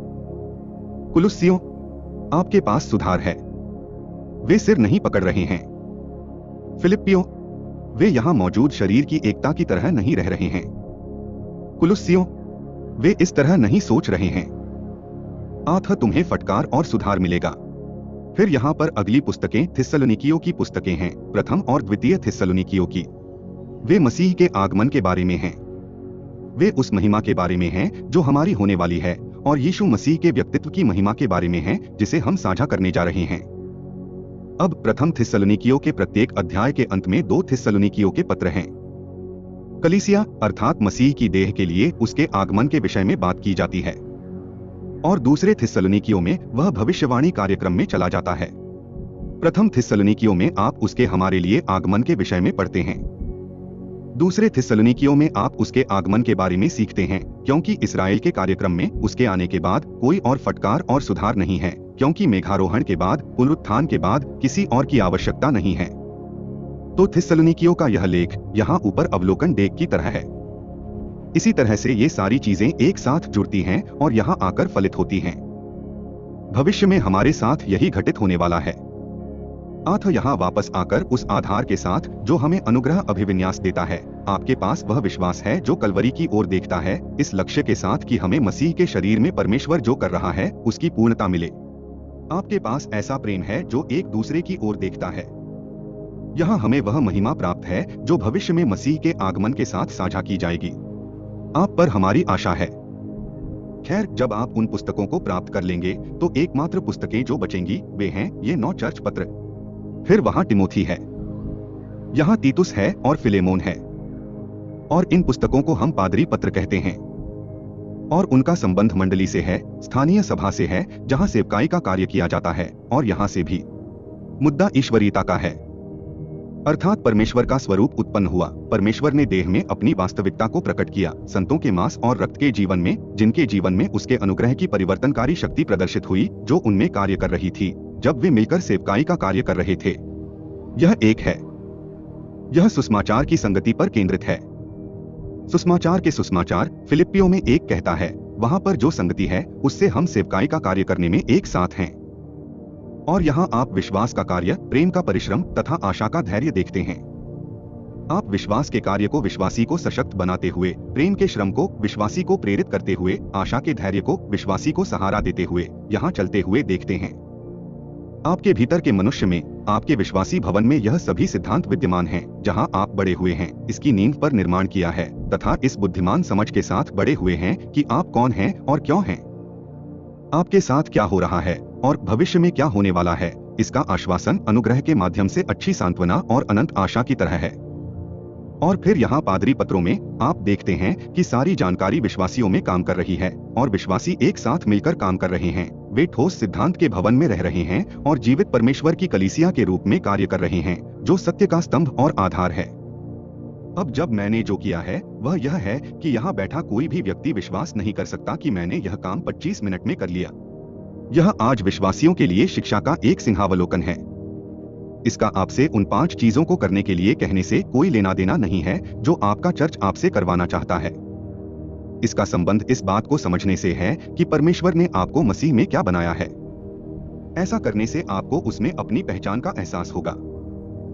कुलुस्सियों, आपके पास सुधार है। वे सिर नहीं पकड़ रहे हैं। फिलिप्पियों, वे यहां मौजूद शरीर की एकता की तरह नहीं रह रहे हैं। कुलुस्सियों, वे इस तरह नहीं सोच रहे हैं। अतः तुम्हें फटकार और सुधार मिलेगा। फिर यहां पर अगली पुस्तकें थिस्सलुनीकियों की पुस्तकें हैं, प्रथम और द्वितीय थिस्सलुनीकियों की। वे मसीह के आगमन के बारे में हैं। वे उस महिमा के बारे में हैं जो हमारी होने वाली है, और यीशु मसीह के व्यक्तित्व की महिमा के बारे में है जिसे हम साझा करने जा रहे हैं। अब प्रथम थिस्सलुनीकियों के प्रत्येक अध्याय के अंत में 2 थिस्सलुनीकियों के पत्र हैं। कलीसिया अर्थात मसीह की देह के लिए उसके आगमन के विषय में बात की जाती है, और दूसरे थिस्सलुनीकियों में वह भविष्यवाणी कार्यक्रम में चला जाता है। प्रथम थिस्सलुनीकियों में आप उसके हमारे लिए आगमन के विषय में पढ़ते हैं। दूसरे थिस्सलुनीकियों में आप उसके आगमन के बारे में सीखते हैं, क्योंकि इस्राएल के कार्यक्रम में उसके आने के बाद कोई और फटकार और सुधार नहीं है, क्योंकि मेघारोहण के बाद, पुनरुत्थान के बाद किसी और की आवश्यकता नहीं है। तो थिस्सलुनीकियों का यह लेख यहाँ ऊपर अवलोकन डेक की तरह है। इसी तरह से ये सारी चीजें एक साथ जुड़ती हैं और यहाँ आकर फलित होती हैं। भविष्य में हमारे साथ यही घटित होने वाला है। अतः यहाँ वापस आकर उस आधार के साथ जो हमें अनुग्रह अभिविन्यास देता है, आपके पास वह विश्वास है जो कलवरी की ओर देखता है, इस लक्ष्य के साथ कि हमें मसीह के शरीर में परमेश्वर जो कर रहा है उसकी पूर्णता मिले। आपके पास ऐसा प्रेम है जो एक दूसरे की ओर देखता है। यहाँ हमें वह महिमा प्राप्त है जो भविष्य में मसीह के आगमन के साथ साझा की जाएगी। आप पर हमारी आशा है। खैर, जब आप उन पुस्तकों को प्राप्त कर लेंगे तो एकमात्र पुस्तकें जो बचेंगी वे हैं ये 9 चर्च पत्र। फिर वहां तिमोथी है, यहाँ तीतुस है और फिलेमोन है। और इन पुस्तकों को हम पादरी पत्र कहते हैं, और उनका संबंध मंडली से है, स्थानीय सभा से है जहां सेवकाई का कार्य किया जाता है, और यहाँ से भी। मुद्दा ईश्वरीयता का है, अर्थात परमेश्वर का स्वरूप उत्पन्न हुआ। परमेश्वर ने देह में अपनी वास्तविकता को प्रकट किया, संतों के मांस और रक्त के जीवन में, जिनके जीवन में उसके अनुग्रह की परिवर्तनकारी शक्ति प्रदर्शित हुई जो उनमें कार्य कर रही थी जब वे मिलकर सेवकाई का कार्य कर रहे थे। यह एक है। यह सुसमाचार की संगति पर केंद्रित है। सुसमाचार के सुसमाचार फिलिप्पियों में 1 कहता है, वहां पर जो संगति है उससे हम सेवकाई का कार्य करने में एक साथ हैं। और यहाँ आप विश्वास का कार्य, प्रेम का परिश्रम तथा आशा का धैर्य देखते हैं। आप विश्वास के कार्य को विश्वासी को सशक्त बनाते हुए, प्रेम के श्रम को विश्वासी को प्रेरित करते हुए, आशा के धैर्य को विश्वासी को सहारा देते हुए यहाँ चलते हुए देखते हैं। आपके भीतर के मनुष्य में, आपके विश्वासी भवन में यह सभी सिद्धांत विद्यमान हैं जहां आप बड़े हुए हैं, इसकी नींव पर निर्माण किया है तथा इस बुद्धिमान समझ के साथ बड़े हुए हैं कि आप कौन हैं और क्यों हैं, आपके साथ क्या हो रहा है और भविष्य में क्या होने वाला है, इसका आश्वासन अनुग्रह के माध्यम से अच्छी सांत्वना और अनंत आशा की तरह है। और फिर यहाँ पादरी पत्रों में आप देखते हैं कि सारी जानकारी विश्वासियों में काम कर रही है और विश्वासी एक साथ मिलकर काम कर रहे हैं। वे ठोस सिद्धांत के भवन में रह रहे हैं और जीवित परमेश्वर की कलीसिया के रूप में कार्य कर रहे हैं, जो सत्य का स्तंभ और आधार है। अब जब मैंने जो किया है वह यह है कि यहाँ बैठा कोई भी व्यक्ति विश्वास नहीं कर सकता कि मैंने यह काम 25 मिनट में कर लिया। यह आज विश्वासियों के लिए शिक्षा का एक सिंहावलोकन है। इसका आपसे उन 5 चीजों को करने के लिए कहने से कोई लेना देना नहीं है जो आपका चर्च आपसे करवाना चाहता है। इसका संबंध इस बात को समझने से है कि परमेश्वर ने आपको मसीह में क्या बनाया है। ऐसा करने से आपको उसमें अपनी पहचान का एहसास होगा।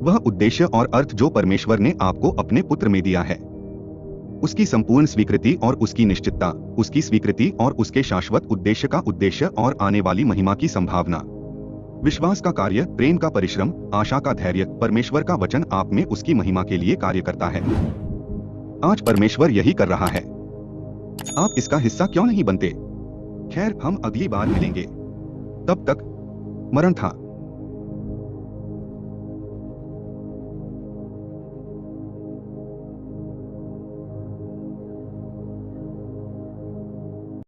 वह उद्देश्य और अर्थ जो परमेश्वर ने आपको अपने पुत्र में दिया है, उसकी संपूर्ण स्वीकृति और उसकी निश्चितता, उसकी स्वीकृति और उसके शाश्वत उद्देश्य का उद्देश्य और आने वाली महिमा की संभावना, विश्वास का कार्य, प्रेम का परिश्रम, आशा का धैर्य, परमेश्वर का वचन आप में उसकी महिमा के लिए कार्य करता है। आज परमेश्वर यही कर रहा है। आप इसका हिस्सा क्यों नहीं बनते? खैर, हम अगली बार मिलेंगे। तब तक मरण था।